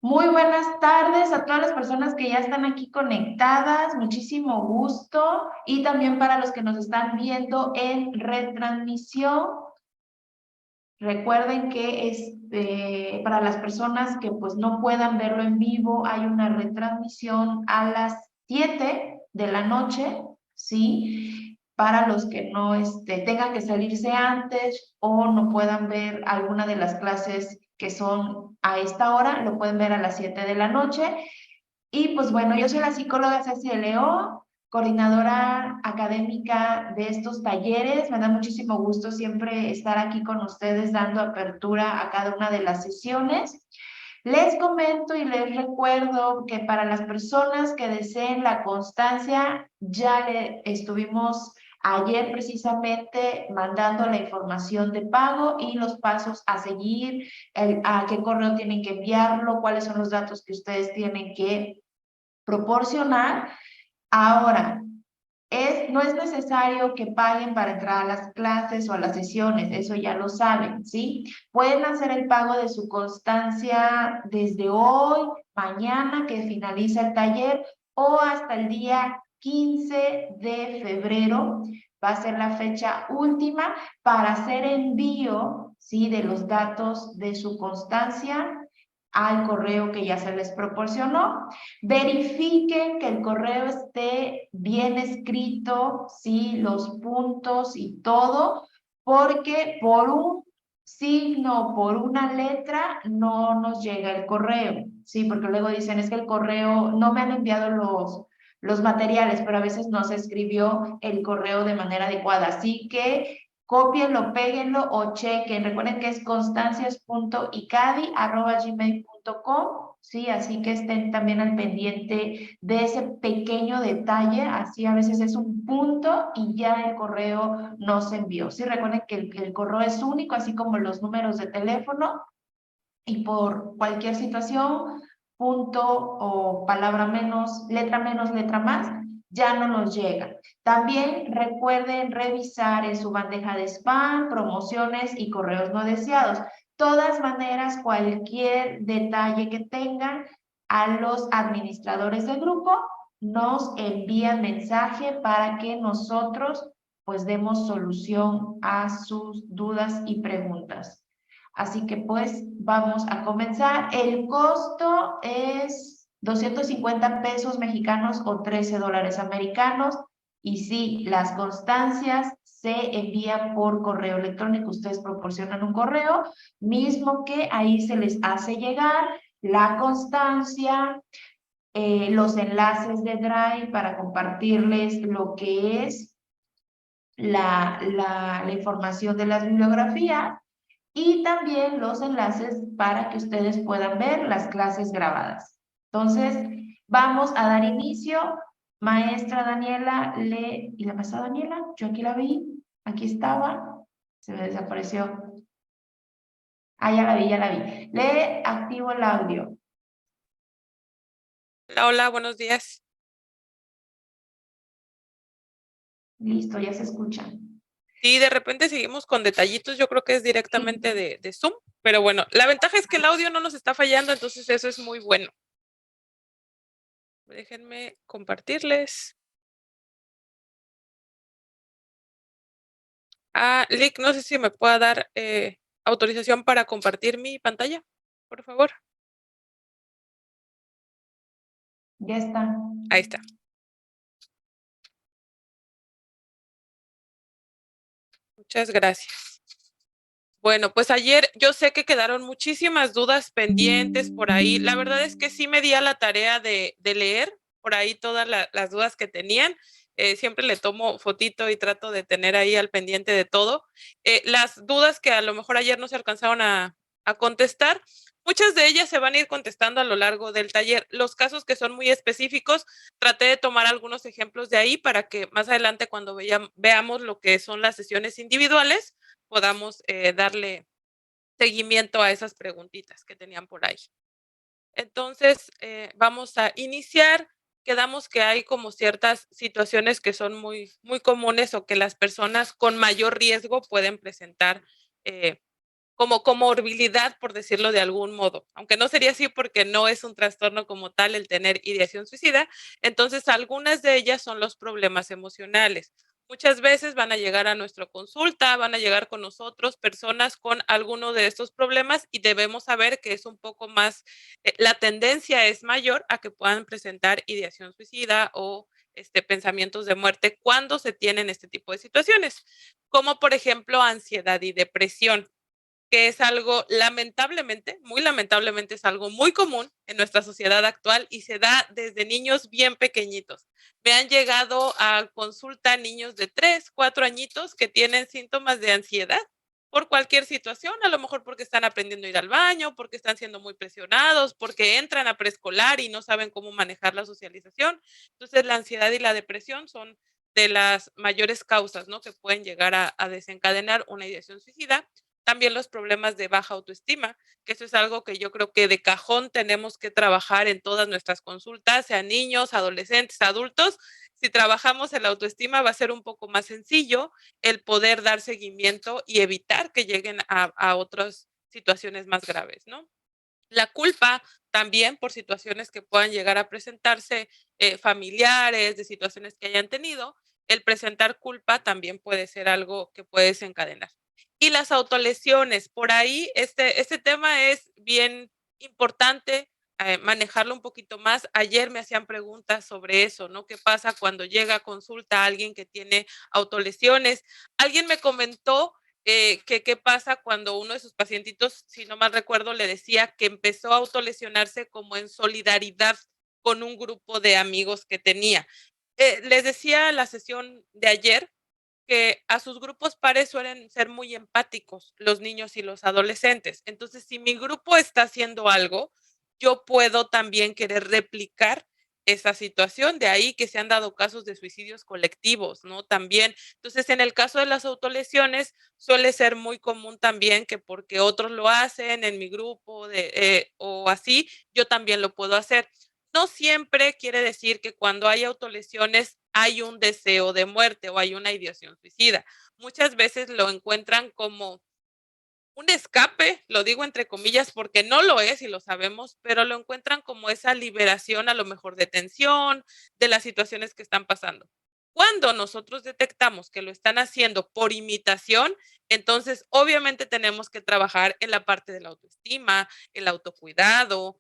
Muy buenas tardes a todas las personas que ya están aquí conectadas, muchísimo gusto y también para los que nos están viendo en retransmisión. Recuerden que para las personas que pues no puedan verlo en vivo, hay una retransmisión a las 7 de la noche, ¿sí? Para los que no tengan que salirse antes o no puedan ver alguna de las clases que son a esta hora, lo pueden ver a las 7 de la noche. Y pues bueno, yo soy la psicóloga Ceci de León, coordinadora académica de estos talleres. Me da muchísimo gusto siempre estar aquí con ustedes dando apertura a cada una de las sesiones. Les comento y les recuerdo que para las personas que deseen la constancia, ya le estuvimos ayer precisamente mandando la información de pago y los pasos a seguir, a qué correo tienen que enviarlo, cuáles son los datos que ustedes tienen que proporcionar. Ahora, no es necesario que paguen para entrar a las clases o a las sesiones, eso ya lo saben, ¿sí? Pueden hacer el pago de su constancia desde hoy, mañana que finaliza el taller o hasta el día 15 de febrero. Va a ser la fecha última para hacer envío, ¿sí? De los datos de su constancia al correo que ya se les proporcionó. Verifiquen que el correo esté bien escrito, sí, los puntos y todo, porque por un signo, por una letra, no nos llega el correo, sí, porque luego dicen, es que el correo, no me han enviado los materiales, pero a veces no se escribió el correo de manera adecuada, así que cópienlo, péguenlo o chequen. Recuerden que es constancias.icadi@gmail.com, sí, así que estén también al pendiente de ese pequeño detalle, así a veces es un punto y ya el correo no se envió. Sí, recuerden que el correo es único, así como los números de teléfono, y por cualquier situación, punto o palabra menos, letra más, ya no nos llega. También recuerden revisar en su bandeja de spam, promociones y correos no deseados. Todas maneras, cualquier detalle que tengan, a los administradores del grupo nos envían mensaje para que nosotros pues demos solución a sus dudas y preguntas. Así que pues vamos a comenzar. El costo es 250 pesos mexicanos o 13 dólares americanos. Y sí, las constancias se envían por correo electrónico. Ustedes proporcionan un correo, mismo que ahí se les hace llegar la constancia, los enlaces de Drive para compartirles lo que es la información de las bibliografías y también los enlaces para que ustedes puedan ver las clases grabadas. Entonces, vamos a dar inicio. Maestra Daniela, ¿y la maestra Daniela? Yo aquí la vi, aquí estaba, se me desapareció. Ah, ya la vi, ya la vi. Le activo el audio. Hola, hola, buenos días. Listo, ya se escucha. Sí, de repente seguimos con detallitos, yo creo que es directamente de Zoom, pero bueno, la ventaja es que el audio no nos está fallando, entonces eso es muy bueno. Déjenme compartirles. Lick, no sé si me pueda dar autorización para compartir mi pantalla, por favor. Ya está. Ahí está. Muchas gracias. Bueno, pues ayer yo sé que quedaron muchísimas dudas pendientes por ahí. La verdad es que sí me di a la tarea de leer por ahí todas las dudas que tenían. Siempre le tomo fotito y trato de tener ahí al pendiente de todo. Las dudas que a lo mejor ayer no se alcanzaron a contestar, muchas de ellas se van a ir contestando a lo largo del taller. Los casos que son muy específicos, traté de tomar algunos ejemplos de ahí para que más adelante cuando veamos lo que son las sesiones individuales, podamos darle seguimiento a esas preguntitas que tenían por ahí. Entonces, vamos a iniciar. Quedamos que hay como ciertas situaciones que son muy comunes o que las personas con mayor riesgo pueden presentar como comorbilidad, por decirlo de algún modo, aunque no sería así porque no es un trastorno como tal el tener ideación suicida. Entonces, algunas de ellas son los problemas emocionales. Muchas veces van a llegar a nuestra consulta, van a llegar con nosotros personas con alguno de estos problemas y debemos saber que es un poco más, la tendencia es mayor a que puedan presentar ideación suicida o pensamientos de muerte cuando se tienen este tipo de situaciones, como por ejemplo ansiedad y depresión, que es algo lamentablemente, muy lamentablemente, es algo muy común en nuestra sociedad actual y se da desde niños bien pequeñitos. Me han llegado a consulta niños de 3, 4 añitos que tienen síntomas de ansiedad por cualquier situación, a lo mejor porque están aprendiendo a ir al baño, porque están siendo muy presionados, porque entran a preescolar y no saben cómo manejar la socialización. Entonces, la ansiedad y la depresión son de las mayores causas, ¿no?, que pueden llegar a desencadenar una ideación suicida. También los problemas de baja autoestima, que eso es algo que yo creo que de cajón tenemos que trabajar en todas nuestras consultas, sean niños, adolescentes, adultos. Si trabajamos en la autoestima va a ser un poco más sencillo el poder dar seguimiento y evitar que lleguen a otras situaciones más graves, ¿no? La culpa también por situaciones que puedan llegar a presentarse, familiares, de situaciones que hayan tenido, el presentar culpa también puede ser algo que puede desencadenar. Y las autolesiones, por ahí este tema es bien importante, manejarlo un poquito más. Ayer me hacían preguntas sobre eso, ¿no? ¿Qué pasa cuando llega a consulta alguien que tiene autolesiones? Alguien me comentó que qué pasa cuando uno de sus pacientitos, si no mal recuerdo, le decía que empezó a autolesionarse como en solidaridad con un grupo de amigos que tenía. Les decía la sesión de ayer que a sus grupos pares suelen ser muy empáticos los niños y los adolescentes. Entonces, si mi grupo está haciendo algo, yo puedo también querer replicar esa situación. De ahí que se han dado casos de suicidios colectivos, ¿no? También. Entonces, en el caso de las autolesiones, suele ser muy común también que porque otros lo hacen en mi grupo o así, yo también lo puedo hacer. No siempre quiere decir que cuando hay autolesiones hay un deseo de muerte o hay una ideación suicida. Muchas veces lo encuentran como un escape, lo digo entre comillas porque no lo es y lo sabemos, pero lo encuentran como esa liberación a lo mejor de tensión, de las situaciones que están pasando. Cuando nosotros detectamos que lo están haciendo por imitación, entonces obviamente tenemos que trabajar en la parte de la autoestima, el autocuidado,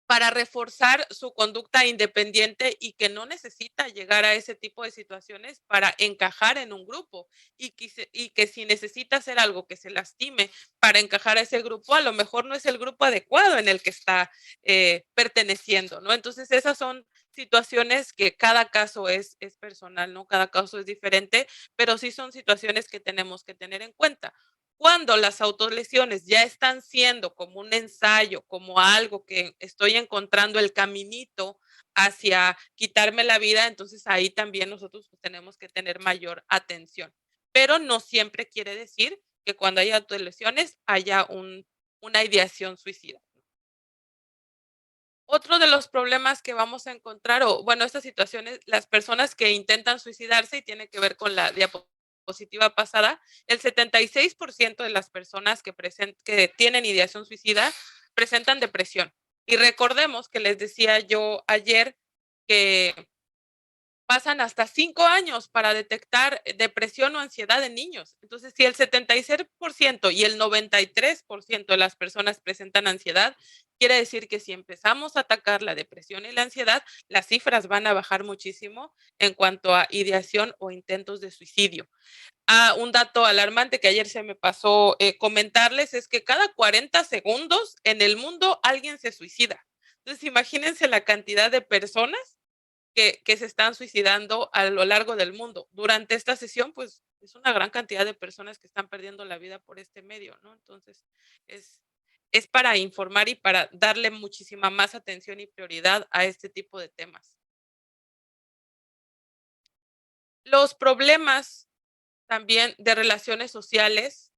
para reforzar su conducta independiente y que no necesita llegar a ese tipo de situaciones para encajar en un grupo y que si necesita hacer algo que se lastime para encajar a ese grupo, a lo mejor no es el grupo adecuado en el que está perteneciendo, ¿no? Entonces esas son situaciones que cada caso es personal, ¿no? Cada caso es diferente, pero sí son situaciones que tenemos que tener en cuenta. Cuando las autolesiones ya están siendo como un ensayo, como algo que estoy encontrando el caminito hacia quitarme la vida, entonces ahí también nosotros pues, tenemos que tener mayor atención. Pero no siempre quiere decir que cuando hay autolesiones haya una ideación suicida. Otro de los problemas que vamos a encontrar, o bueno, estas situaciones, las personas que intentan suicidarse y tiene que ver con la diapositiva pasada, el 76% de las personas que tienen ideación suicida presentan depresión. Y recordemos que les decía yo ayer que pasan hasta 5 años para detectar depresión o ansiedad en niños. Entonces, si el 76% y el 93% de las personas presentan ansiedad, quiere decir que si empezamos a atacar la depresión y la ansiedad, las cifras van a bajar muchísimo en cuanto a ideación o intentos de suicidio. Un dato alarmante que ayer se me pasó comentarles es que cada 40 segundos en el mundo alguien se suicida. Entonces, imagínense la cantidad de personas que se están suicidando a lo largo del mundo. Durante esta sesión, pues es una gran cantidad de personas que están perdiendo la vida por este medio, ¿no? Entonces, es, es para informar y para darle muchísima más atención y prioridad a este tipo de temas. Los problemas también de relaciones sociales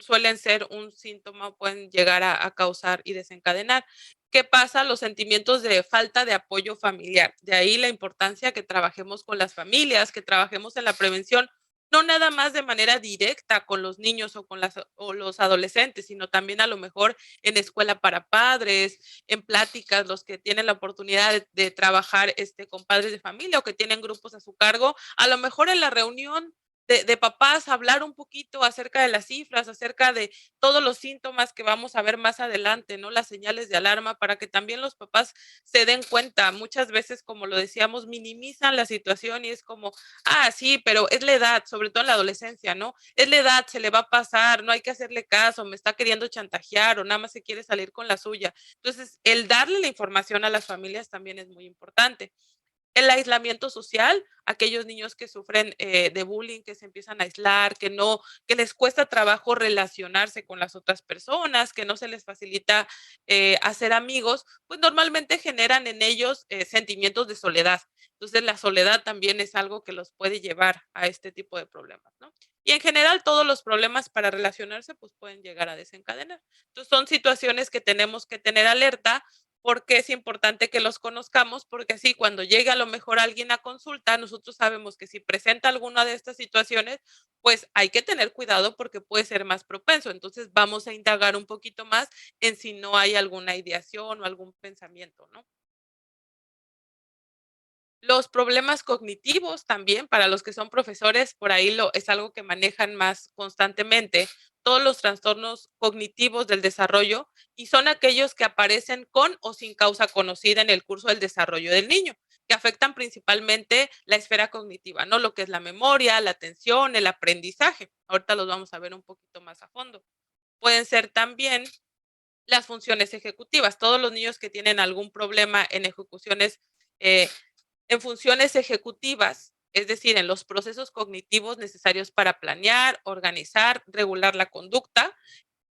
suelen ser un síntoma, pueden llegar a causar y desencadenar. ¿Qué pasa? Los sentimientos de falta de apoyo familiar. De ahí la importancia que trabajemos con las familias, que trabajemos en la prevención, no nada más de manera directa con los niños o con o los adolescentes, sino también a lo mejor en escuela para padres, en pláticas, los que tienen la oportunidad de trabajar con padres de familia o que tienen grupos a su cargo, a lo mejor en la reunión de papás hablar un poquito acerca de las cifras, acerca de todos los síntomas que vamos a ver más adelante, ¿no? Las señales de alarma para que también los papás se den cuenta. Muchas veces, como lo decíamos, minimizan la situación y es como, ah, sí, pero es la edad, sobre todo en la adolescencia, ¿no? Es la edad, se le va a pasar, no hay que hacerle caso, me está queriendo chantajear o nada más se quiere salir con la suya. Entonces, el darle la información a las familias también es muy importante. El aislamiento social, aquellos niños que sufren de bullying, que se empiezan a aislar, que les cuesta trabajo relacionarse con las otras personas, que no se les facilita hacer amigos, pues normalmente generan en ellos sentimientos de soledad. Entonces la soledad también es algo que los puede llevar a este tipo de problemas, ¿no? Y en general todos los problemas para relacionarse pues pueden llegar a desencadenar. Entonces son situaciones que tenemos que tener alerta porque es importante que los conozcamos, porque así cuando llegue a lo mejor alguien a consulta, nosotros sabemos que si presenta alguna de estas situaciones, pues hay que tener cuidado porque puede ser más propenso. Entonces vamos a indagar un poquito más en si no hay alguna ideación o algún pensamiento, ¿no? Los problemas cognitivos también, para los que son profesores, por ahí es algo que manejan más constantemente, todos los trastornos cognitivos del desarrollo y son aquellos que aparecen con o sin causa conocida en el curso del desarrollo del niño, que afectan principalmente la esfera cognitiva, ¿no? Lo que es la memoria, la atención, el aprendizaje. Ahorita los vamos a ver un poquito más a fondo. Pueden ser también las funciones ejecutivas. Todos los niños que tienen algún problema en ejecuciones eh, en funciones ejecutivas, es decir, en los procesos cognitivos necesarios para planear, organizar, regular la conducta,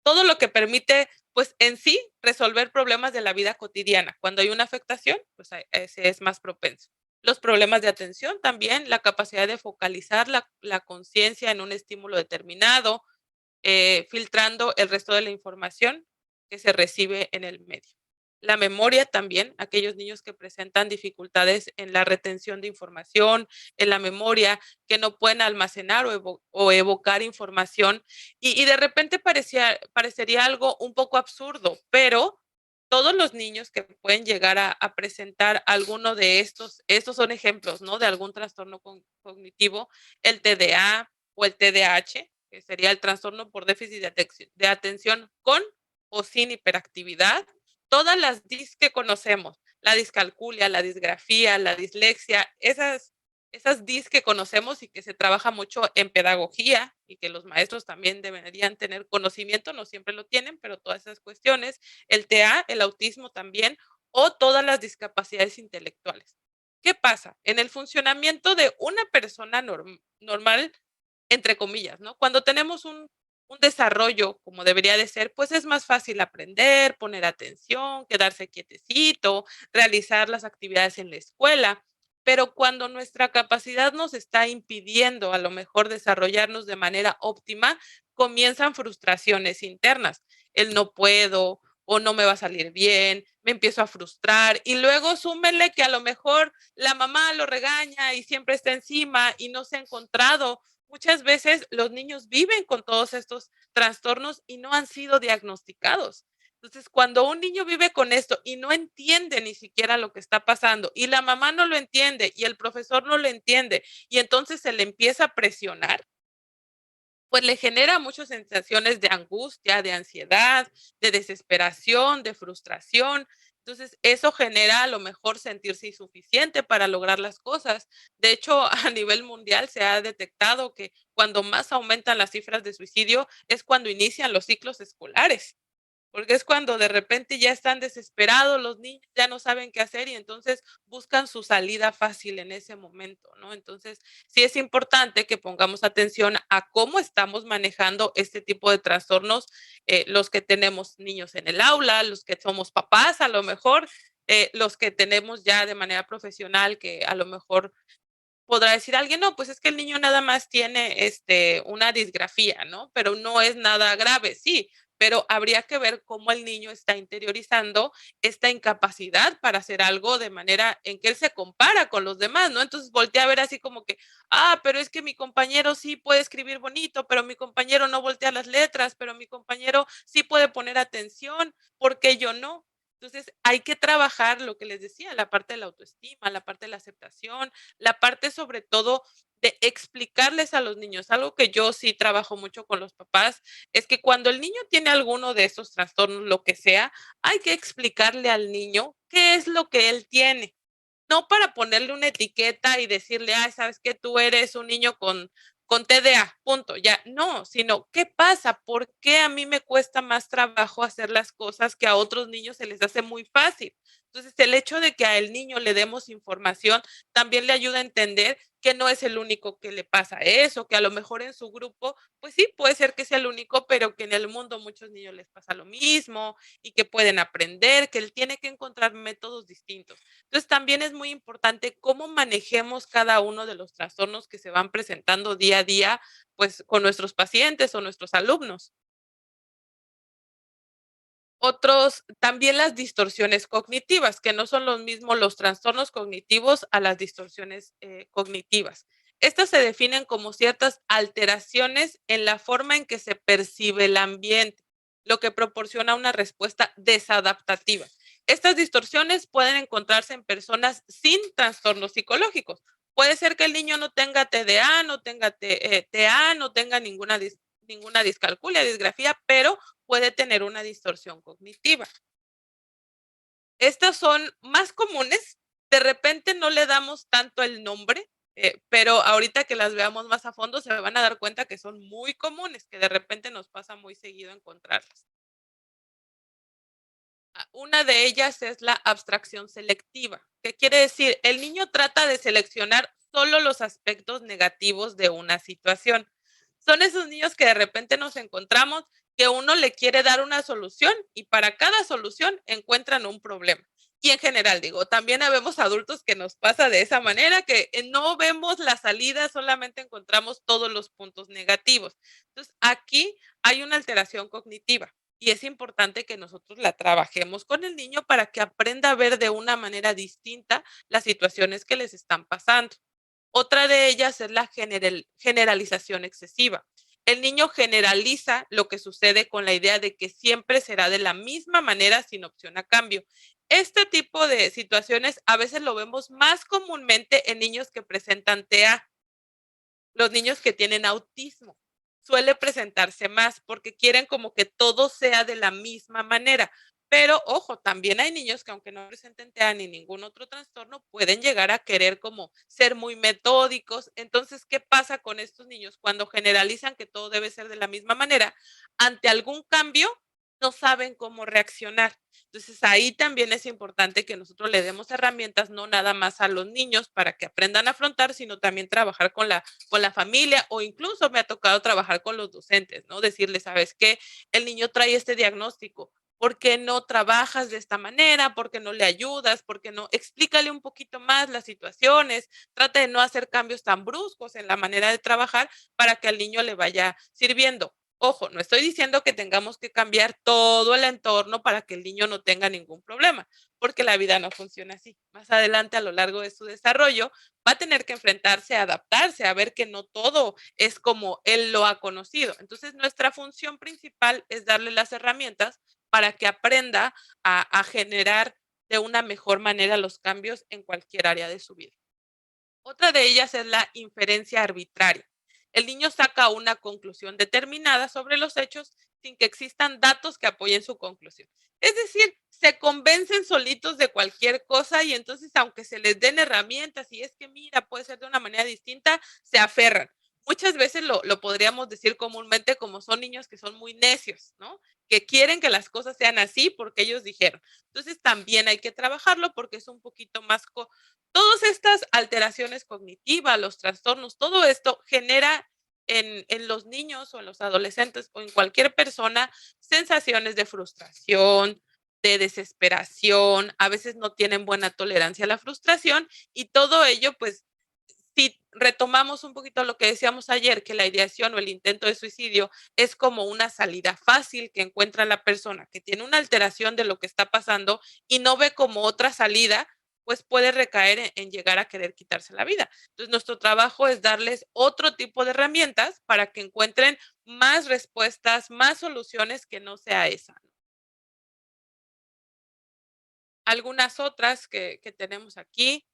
todo lo que permite, pues en sí, resolver problemas de la vida cotidiana. Cuando hay una afectación, pues ese es más propenso. Los problemas de atención también, la capacidad de focalizar la conciencia en un estímulo determinado, filtrando el resto de la información que se recibe en el medio. La memoria también, aquellos niños que presentan dificultades en la retención de información, en la memoria, que no pueden almacenar o evocar información. Y de repente parecería algo un poco absurdo, pero todos los niños que pueden llegar a presentar alguno de estos son ejemplos, ¿no? De algún trastorno cognitivo, el TDA o el TDAH, que sería el trastorno por déficit de atención con o sin hiperactividad. Todas las DIS que conocemos, la discalculia, la disgrafía, la dislexia, esas DIS que conocemos y que se trabaja mucho en pedagogía y que los maestros también deberían tener conocimiento, no siempre lo tienen, pero todas esas cuestiones, el TEA, el autismo también, o todas las discapacidades intelectuales. ¿Qué pasa? En el funcionamiento de una persona normal, entre comillas, ¿no? Cuando tenemos un desarrollo como debería de ser, pues es más fácil aprender, poner atención, quedarse quietecito, realizar las actividades en la escuela. Pero cuando nuestra capacidad nos está impidiendo a lo mejor desarrollarnos de manera óptima, comienzan frustraciones internas. El no puedo o no me va a salir bien, me empiezo a frustrar y luego súmenle que a lo mejor la mamá lo regaña y siempre está encima y no se ha encontrado. Muchas veces los niños viven con todos estos trastornos y no han sido diagnosticados. Entonces, cuando un niño vive con esto y no entiende ni siquiera lo que está pasando y la mamá no lo entiende y el profesor no lo entiende y entonces se le empieza a presionar, pues le genera muchas sensaciones de angustia, de ansiedad, de desesperación, de frustración. Entonces, eso genera a lo mejor sentirse insuficiente para lograr las cosas. De hecho, a nivel mundial se ha detectado que cuando más aumentan las cifras de suicidio es cuando inician los ciclos escolares. Porque es cuando de repente ya están desesperados los niños, ya no saben qué hacer y entonces buscan su salida fácil en ese momento, ¿no? Entonces, sí es importante que pongamos atención a cómo estamos manejando este tipo de trastornos, los que tenemos niños en el aula, los que somos papás, a lo mejor, los que tenemos ya de manera profesional, que a lo mejor podrá decir alguien, no, pues es que el niño nada más tiene una disgrafía, ¿no? Pero no es nada grave, sí, pero habría que ver cómo el niño está interiorizando esta incapacidad para hacer algo de manera en que él se compara con los demás, ¿no? Entonces voltea a ver así como que, pero es que mi compañero sí puede escribir bonito, pero mi compañero no voltea las letras, pero mi compañero sí puede poner atención, ¿por qué yo no? Entonces, hay que trabajar lo que les decía, la parte de la autoestima, la parte de la aceptación, la parte sobre todo de explicarles a los niños. Algo que yo sí trabajo mucho con los papás es que cuando el niño tiene alguno de estos trastornos, lo que sea, hay que explicarle al niño qué es lo que él tiene. No para ponerle una etiqueta y decirle, sabes que tú eres un niño con TDA, punto, ya. No, sino, ¿qué pasa? ¿Por qué a mí me cuesta más trabajo hacer las cosas que a otros niños se les hace muy fácil? Entonces, el hecho de que al niño le demos información también le ayuda a entender que no es el único que le pasa eso, que a lo mejor en su grupo, pues sí, puede ser que sea el único, pero que en el mundo muchos niños les pasa lo mismo y que pueden aprender, que él tiene que encontrar métodos distintos. Entonces, también es muy importante cómo manejemos cada uno de los trastornos que se van presentando día a día, pues con nuestros pacientes o nuestros alumnos. Otros, también las distorsiones cognitivas, que no son los mismos los trastornos cognitivos a las distorsiones cognitivas. Estas se definen como ciertas alteraciones en la forma en que se percibe el ambiente, lo que proporciona una respuesta desadaptativa. Estas distorsiones pueden encontrarse en personas sin trastornos psicológicos. Puede ser que el niño no tenga TDA, no tenga TA, no tenga ninguna discalculia, disgrafía, pero puede tener una distorsión cognitiva. Estas son más comunes, de repente no le damos tanto el nombre, pero ahorita que las veamos más a fondo se van a dar cuenta que son muy comunes, que de repente nos pasa muy seguido encontrarlas. Una de ellas es la abstracción selectiva, que quiere decir, el niño trata de seleccionar solo los aspectos negativos de una situación. Son esos niños que de repente nos encontramos que uno le quiere dar una solución y para cada solución encuentran un problema. Y en general, digo, también habemos adultos que nos pasa de esa manera, que no vemos la salida, solamente encontramos todos los puntos negativos. Entonces, aquí hay una alteración cognitiva y es importante que nosotros la trabajemos con el niño para que aprenda a ver de una manera distinta las situaciones que les están pasando. Otra de ellas es la generalización excesiva. El niño generaliza lo que sucede con la idea de que siempre será de la misma manera sin opción a cambio. Este tipo de situaciones a veces lo vemos más comúnmente en niños que presentan TEA, los niños que tienen autismo. Suele presentarse más porque quieren como que todo sea de la misma manera. Pero ojo, también hay niños que aunque no presenten TEA ni ningún otro trastorno, pueden llegar a querer como ser muy metódicos. Entonces, ¿qué pasa con estos niños? Cuando generalizan que todo debe ser de la misma manera, ante algún cambio, no saben cómo reaccionar. Entonces, ahí también es importante que nosotros le demos herramientas, no nada más a los niños para que aprendan a afrontar, sino también trabajar con la familia o incluso me ha tocado trabajar con los docentes, ¿no? Decirles, ¿sabes qué? El niño trae este diagnóstico. ¿Por qué no trabajas de esta manera? ¿Por qué no le ayudas? ¿Por qué no? Explícale un poquito más las situaciones. Trata de no hacer cambios tan bruscos en la manera de trabajar para que al niño le vaya sirviendo. Ojo, no estoy diciendo que tengamos que cambiar todo el entorno para que el niño no tenga ningún problema, porque la vida no funciona así. Más adelante, a lo largo de su desarrollo, va a tener que enfrentarse, adaptarse, a ver que no todo es como él lo ha conocido. Entonces, nuestra función principal es darle las herramientas para que aprenda a generar de una mejor manera los cambios en cualquier área de su vida. Otra de ellas es la inferencia arbitraria. El niño saca una conclusión determinada sobre los hechos sin que existan datos que apoyen su conclusión. Es decir, se convencen solitos de cualquier cosa y entonces aunque se les den herramientas y es que mira, puede ser de una manera distinta, se aferran. Muchas veces lo podríamos decir comúnmente como son niños que son muy necios, ¿no? Que quieren que las cosas sean así porque ellos dijeron. Entonces también hay que trabajarlo porque es un poquito más todas estas alteraciones cognitivas, los trastornos, todo esto genera en los niños o en los adolescentes o en cualquier persona sensaciones de frustración, de desesperación, a veces no tienen buena tolerancia a la frustración y todo ello pues si retomamos un poquito lo que decíamos ayer, que la ideación o el intento de suicidio es como una salida fácil que encuentra la persona que tiene una alteración de lo que está pasando y no ve como otra salida, pues puede recaer en llegar a querer quitarse la vida. Entonces, nuestro trabajo es darles otro tipo de herramientas para que encuentren más respuestas, más soluciones que no sea esa. Algunas otras que tenemos aquí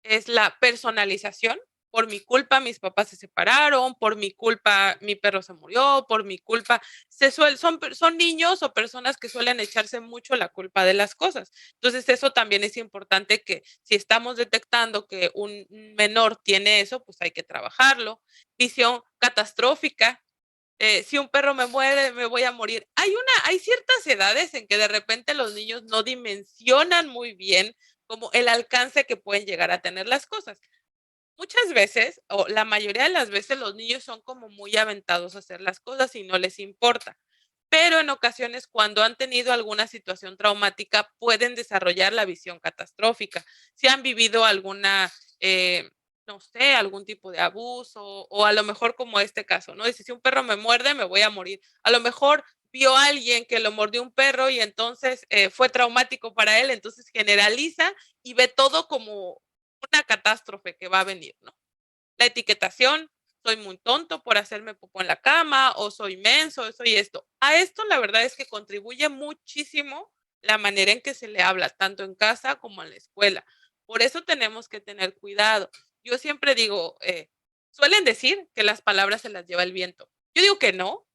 es la personalización. Por mi culpa mis papás se separaron, por mi culpa mi perro se murió, por mi culpa son niños o personas que suelen echarse mucho la culpa de las cosas. Entonces, eso también es importante que si estamos detectando que un menor tiene eso, pues hay que trabajarlo. Visión catastrófica, si un perro me muere, me voy a morir. Hay ciertas edades en que de repente los niños no dimensionan muy bien como el alcance que pueden llegar a tener las cosas. Muchas veces, o la mayoría de las veces, los niños son como muy aventados a hacer las cosas y no les importa. Pero en ocasiones, cuando han tenido alguna situación traumática, pueden desarrollar la visión catastrófica. Si han vivido alguna, no sé, algún tipo de abuso, o a lo mejor como este caso, ¿no? Dice, si un perro me muerde, me voy a morir. A lo mejor vio a alguien que lo mordió un perro y entonces fue traumático para él, entonces generaliza y ve todo como una catástrofe que va a venir, ¿no? La etiquetación, soy muy tonto por hacerme popó en la cama, o soy menso, o soy esto. A esto la verdad es que contribuye muchísimo la manera en que se le habla, tanto en casa como en la escuela. Por eso tenemos que tener cuidado. Yo siempre digo, suelen decir que las palabras se las lleva el viento. Yo digo que no.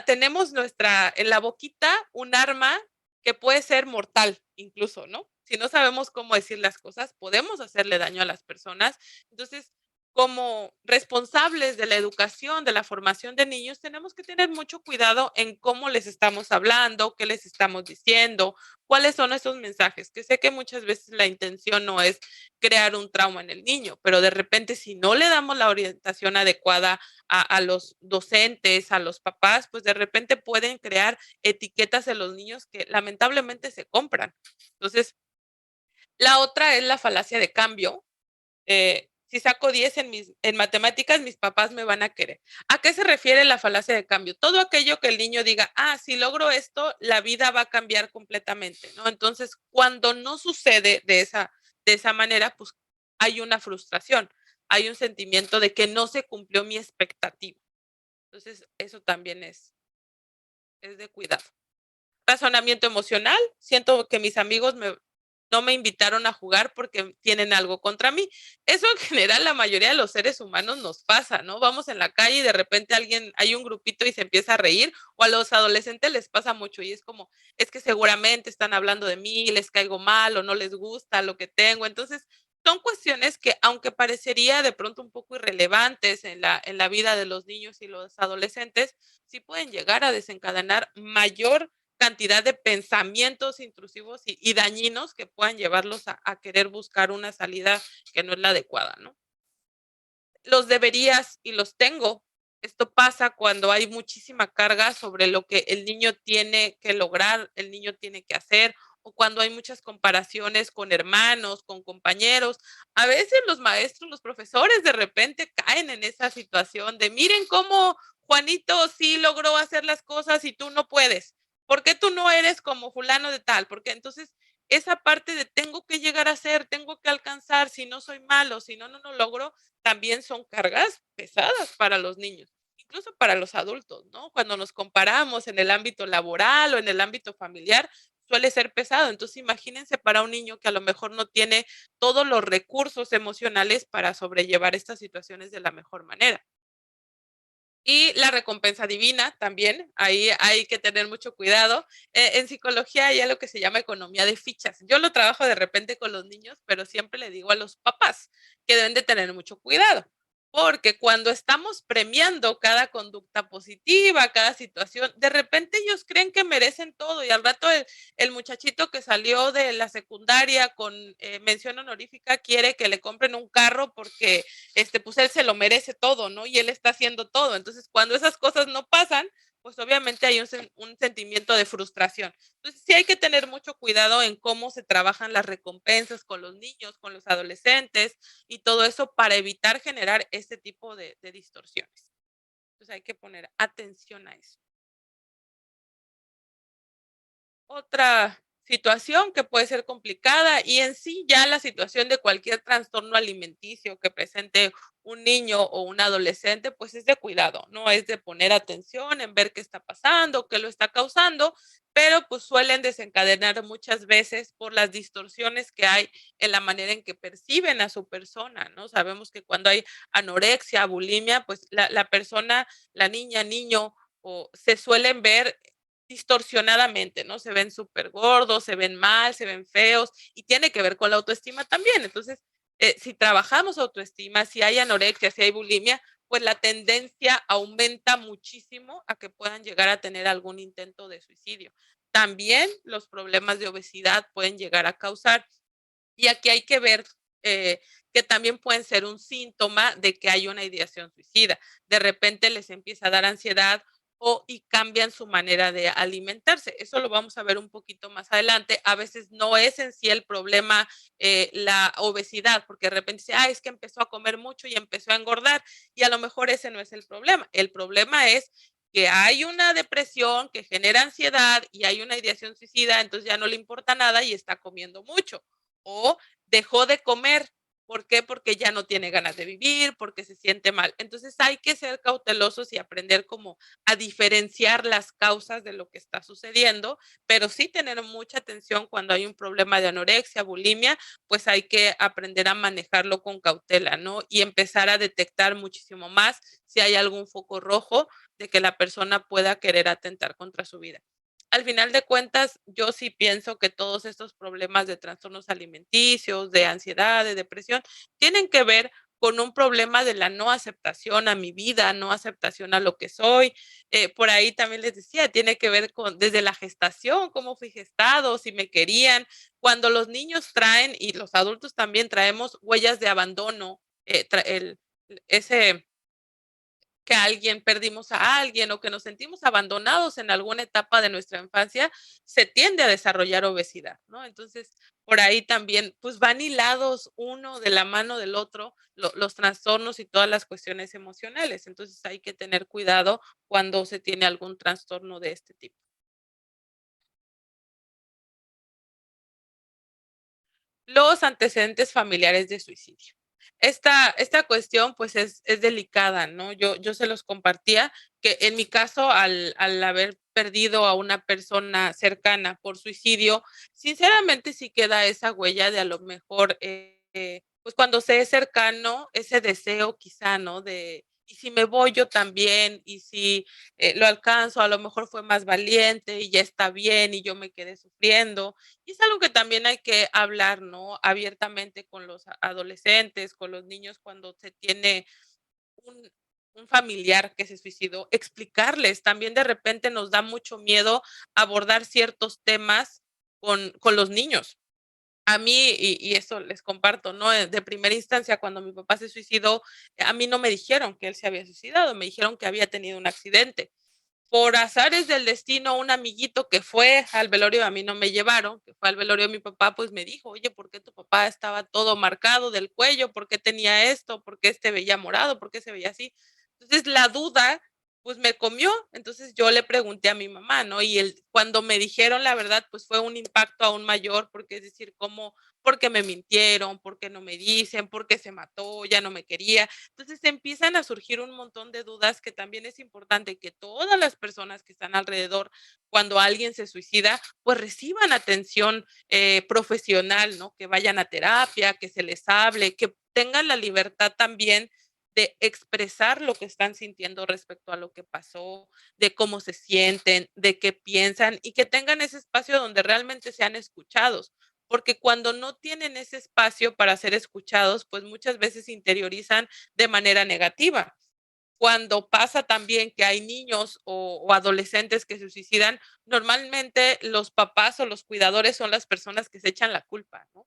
Tenemos en la boquita un arma que puede ser mortal, incluso, ¿no? Si no sabemos cómo decir las cosas, podemos hacerle daño a las personas. Entonces, como responsables de la educación, de la formación de niños, tenemos que tener mucho cuidado en cómo les estamos hablando, qué les estamos diciendo, cuáles son esos mensajes, que sé que muchas veces la intención no es crear un trauma en el niño, pero de repente si no le damos la orientación adecuada a los docentes, a los papás, pues de repente pueden crear etiquetas en los niños que lamentablemente se compran. Entonces, la otra es la falacia de cambio. Si saco 10 en matemáticas, mis papás me van a querer. ¿A qué se refiere la falacia de cambio? Todo aquello que el niño diga, si logro esto, la vida va a cambiar completamente, ¿no? Entonces, cuando no sucede de esa manera, pues hay una frustración, hay un sentimiento de que no se cumplió mi expectativa. Entonces, eso también es de cuidado. Razonamiento emocional, siento que mis amigos no me invitaron a jugar porque tienen algo contra mí. Eso en general la mayoría de los seres humanos nos pasa, ¿no? Vamos en la calle y de repente hay un grupito y se empieza a reír, o a los adolescentes les pasa mucho y es como, es que seguramente están hablando de mí, les caigo mal o no les gusta lo que tengo. Entonces, son cuestiones que, aunque parecería de pronto un poco irrelevantes en la vida de los niños y los adolescentes, sí pueden llegar a desencadenar mayor cantidad de pensamientos intrusivos y dañinos que puedan llevarlos a querer buscar una salida que no es la adecuada, ¿no? Los deberías y los tengo. Esto pasa cuando hay muchísima carga sobre lo que el niño tiene que lograr, el niño tiene que hacer, o cuando hay muchas comparaciones con hermanos, con compañeros. A veces los maestros, los profesores de repente caen en esa situación de miren cómo Juanito sí logró hacer las cosas y tú no puedes. ¿Por qué tú no eres como fulano de tal? Porque entonces esa parte de tengo que llegar a ser, tengo que alcanzar, si no soy malo, si no, no logro, también son cargas pesadas para los niños, incluso para los adultos, ¿no? Cuando nos comparamos en el ámbito laboral o en el ámbito familiar, suele ser pesado. Entonces, imagínense para un niño que a lo mejor no tiene todos los recursos emocionales para sobrellevar estas situaciones de la mejor manera. Y la recompensa divina también, ahí hay que tener mucho cuidado. En psicología hay algo que se llama economía de fichas. Yo lo trabajo de repente con los niños, pero siempre le digo a los papás que deben de tener mucho cuidado, porque cuando estamos premiando cada conducta positiva, cada situación, de repente ellos creen que merecen todo y al rato el muchachito que salió de la secundaria con mención honorífica quiere que le compren un carro porque pues él se lo merece todo, ¿no? Y él está haciendo todo. Entonces, cuando esas cosas no pasan, pues obviamente hay un sentimiento de frustración. Entonces sí hay que tener mucho cuidado en cómo se trabajan las recompensas con los niños, con los adolescentes y todo eso para evitar generar este tipo de distorsiones. Entonces hay que poner atención a eso. Otra situación que puede ser complicada y en sí ya la situación de cualquier trastorno alimenticio que presente un niño o un adolescente, pues es de cuidado, ¿no? Es de poner atención en ver qué está pasando, qué lo está causando, pero pues suelen desencadenar muchas veces por las distorsiones que hay en la manera en que perciben a su persona, ¿no? Sabemos que cuando hay anorexia, bulimia, pues la persona, la niña, niño, o se suelen ver distorsionadamente, ¿no? Se ven súper gordos, se ven mal, se ven feos y tiene que ver con la autoestima también. Entonces, si trabajamos autoestima, si hay anorexia, si hay bulimia, pues la tendencia aumenta muchísimo a que puedan llegar a tener algún intento de suicidio. También los problemas de obesidad pueden llegar a causar. Y aquí hay que ver que también pueden ser un síntoma de que hay una ideación suicida. De repente les empieza a dar ansiedad y cambian su manera de alimentarse. Eso lo vamos a ver un poquito más adelante. A veces no es en sí el problema la obesidad, porque de repente dice, es que empezó a comer mucho y empezó a engordar, y a lo mejor ese no es el problema. El problema es que hay una depresión que genera ansiedad y hay una ideación suicida, entonces ya no le importa nada y está comiendo mucho. O dejó de comer. ¿Por qué? Porque ya no tiene ganas de vivir, porque se siente mal. Entonces hay que ser cautelosos y aprender como a diferenciar las causas de lo que está sucediendo, pero sí tener mucha atención cuando hay un problema de anorexia, bulimia, pues hay que aprender a manejarlo con cautela, ¿no? Y empezar a detectar muchísimo más si hay algún foco rojo de que la persona pueda querer atentar contra su vida. Al final de cuentas, yo sí pienso que todos estos problemas de trastornos alimenticios, de ansiedad, de depresión, tienen que ver con un problema de la no aceptación a mi vida, no aceptación a lo que soy. Por ahí también les decía, tiene que ver con desde la gestación, cómo fui gestado, si me querían. Cuando los niños traen y los adultos también traemos huellas de abandono, ese que alguien perdimos a alguien o que nos sentimos abandonados en alguna etapa de nuestra infancia, se tiende a desarrollar obesidad, ¿no? Entonces, por ahí también, pues van hilados uno de la mano del otro los trastornos y todas las cuestiones emocionales. Entonces, hay que tener cuidado cuando se tiene algún trastorno de este tipo. Los antecedentes familiares de suicidio. Esta cuestión, pues, es delicada, ¿no? Yo se los compartía, que en mi caso, al haber perdido a una persona cercana por suicidio, sinceramente sí queda esa huella de a lo mejor, pues, cuando se es cercano, ese deseo quizá, ¿no? De, ¿y si me voy yo también? ¿Y si, lo alcanzo? A lo mejor fue más valiente y ya está bien, y yo me quedé sufriendo. Y es algo que también hay que hablar, ¿no? Abiertamente con los adolescentes, con los niños cuando se tiene un, un familiar que se suicidó, explicarles. También de repente nos da mucho miedo abordar ciertos temas con los niños. A mí, y eso les comparto, ¿no? De primera instancia, cuando mi papá se suicidó, a mí no me dijeron que él se había suicidado, me dijeron que había tenido un accidente. Por azares del destino, un amiguito que fue al velorio, a mí no me llevaron, que fue al velorio de mi papá, pues me dijo, oye, ¿por qué tu papá estaba todo marcado del cuello? ¿Por qué tenía esto? ¿Por qué este veía morado? ¿Por qué se veía así? Entonces la duda, pues me comió. Entonces yo le pregunté a mi mamá, ¿no? Y cuando me dijeron la verdad, pues fue un impacto aún mayor, porque es decir, ¿cómo? ¿Por qué me mintieron? ¿Por qué no me dicen? ¿Por qué se mató? Ya no me quería. Entonces empiezan a surgir un montón de dudas que también es importante que todas las personas que están alrededor, cuando alguien se suicida, pues reciban atención profesional, ¿no? Que vayan a terapia, que se les hable, que tengan la libertad también de expresar lo que están sintiendo respecto a lo que pasó, de cómo se sienten, de qué piensan y que tengan ese espacio donde realmente sean escuchados, porque cuando no tienen ese espacio para ser escuchados, pues muchas veces interiorizan de manera negativa. Cuando pasa también que hay niños o adolescentes que se suicidan, normalmente los papás o los cuidadores son las personas que se echan la culpa, ¿no?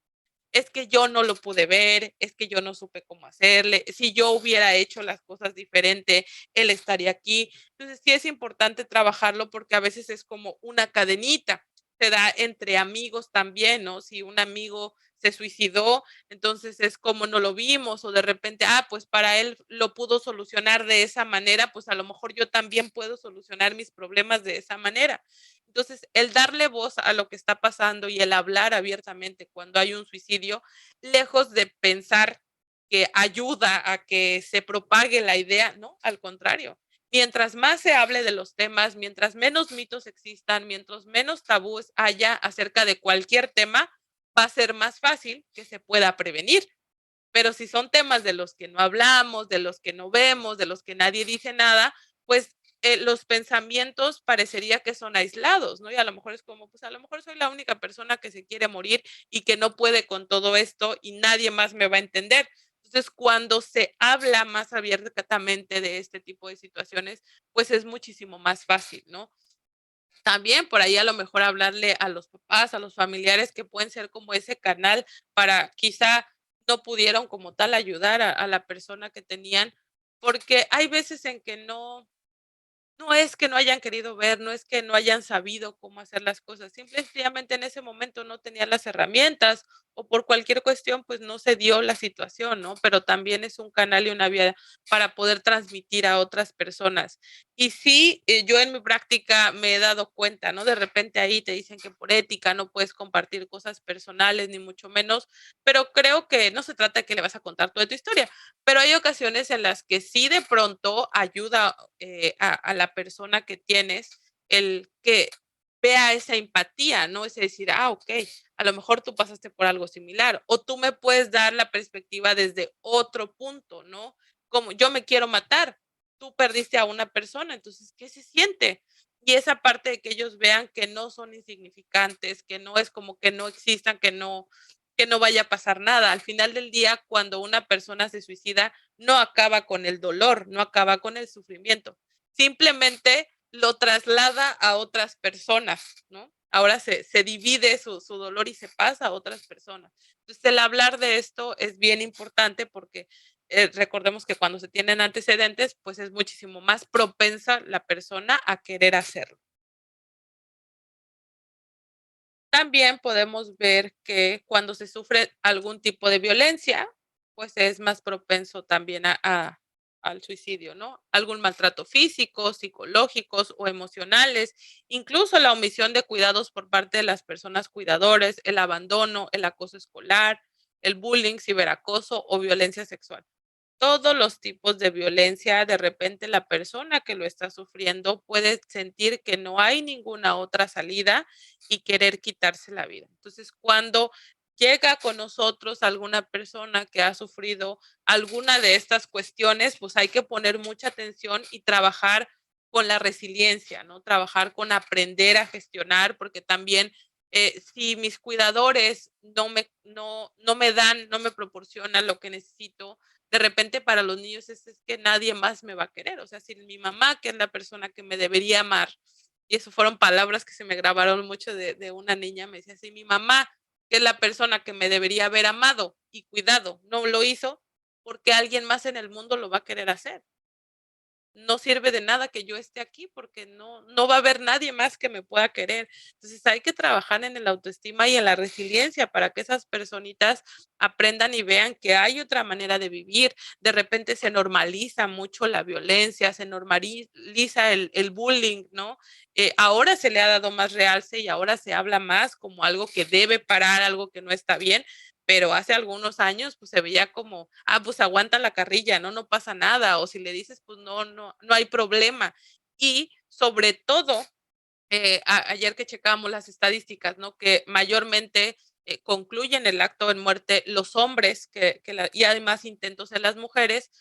es que yo no lo pude ver, es que yo no supe cómo hacerle, si yo hubiera hecho las cosas diferente, él estaría aquí. Entonces sí es importante trabajarlo porque a veces es como una cadenita, se da entre amigos también, ¿no? Si un amigo se suicidó, entonces es como no lo vimos o de repente, pues para él lo pudo solucionar de esa manera, pues a lo mejor yo también puedo solucionar mis problemas de esa manera. Entonces, el darle voz a lo que está pasando y el hablar abiertamente cuando hay un suicidio, lejos de pensar que ayuda a que se propague la idea, no, al contrario. Mientras más se hable de los temas, mientras menos mitos existan, mientras menos tabúes haya acerca de cualquier tema, va a ser más fácil que se pueda prevenir. Pero si son temas de los que no hablamos, de los que no vemos, de los que nadie dice nada, pues los pensamientos parecería que son aislados, ¿no? Y a lo mejor es como, pues a lo mejor soy la única persona que se quiere morir y que no puede con todo esto y nadie más me va a entender. Entonces, cuando se habla más abiertamente de este tipo de situaciones, pues es muchísimo más fácil, ¿no? También por ahí a lo mejor hablarle a los papás, a los familiares que pueden ser como ese canal para quizá no pudieron como tal ayudar a la persona que tenían, porque hay veces en que no es que no hayan querido ver, no es que no hayan sabido cómo hacer las cosas, simple y sencillamente en ese momento no tenían las herramientas o por cualquier cuestión, pues no se dio la situación, ¿no? Pero también es un canal y una vía para poder transmitir a otras personas. Y sí, yo en mi práctica me he dado cuenta, ¿no? De repente ahí te dicen que por ética no puedes compartir cosas personales, ni mucho menos, pero creo que no se trata de que le vas a contar toda tu historia, pero hay ocasiones en las que sí de pronto ayuda a la persona que tienes el que vea esa empatía, ¿no? Es decir, ok, a lo mejor tú pasaste por algo similar o tú me puedes dar la perspectiva desde otro punto, ¿no? Como yo me quiero matar, tú perdiste a una persona, entonces, ¿qué se siente? Y esa parte de que ellos vean que no son insignificantes, que no es como que no existan, que no vaya a pasar nada. Al final del día, cuando una persona se suicida, no acaba con el dolor, no acaba con el sufrimiento, simplemente lo traslada a otras personas, ¿no? Ahora se divide su dolor y se pasa a otras personas. Entonces, el hablar de esto es bien importante porque recordemos que cuando se tienen antecedentes, pues es muchísimo más propensa la persona a querer hacerlo. También podemos ver que cuando se sufre algún tipo de violencia, pues es más propenso también al suicidio, ¿no? Algún maltrato físico, psicológicos o emocionales, incluso la omisión de cuidados por parte de las personas cuidadores, el abandono, el acoso escolar, el bullying, ciberacoso o violencia sexual. Todos los tipos de violencia, de repente la persona que lo está sufriendo puede sentir que no hay ninguna otra salida y querer quitarse la vida. Entonces, cuando llega con nosotros alguna persona que ha sufrido alguna de estas cuestiones, pues hay que poner mucha atención y trabajar con la resiliencia, ¿no? Trabajar con aprender a gestionar, porque también si mis cuidadores no me dan, no me proporcionan lo que necesito, de repente para los niños es que nadie más me va a querer. O sea, si mi mamá, que es la persona que me debería amar, y eso fueron palabras que se me grabaron mucho de una niña, me decía, si mi mamá, que es la persona que me debería haber amado y cuidado, no lo hizo, porque alguien más en el mundo lo va a querer hacer. No sirve de nada que yo esté aquí porque no va a haber nadie más que me pueda querer. Entonces hay que trabajar en el autoestima y en la resiliencia para que esas personitas aprendan y vean que hay otra manera de vivir. De repente se normaliza mucho la violencia, se normaliza el bullying, ¿no? Ahora se le ha dado más realce y ahora se habla más como algo que debe parar, algo que no está bien, pero hace algunos años pues se veía como, pues aguanta la carrilla, ¿no? No pasa nada, o si le dices, pues no hay problema. Y sobre todo, ayer que checábamos las estadísticas, ¿no? Que mayormente concluyen el acto en muerte los hombres y además intentos en las mujeres,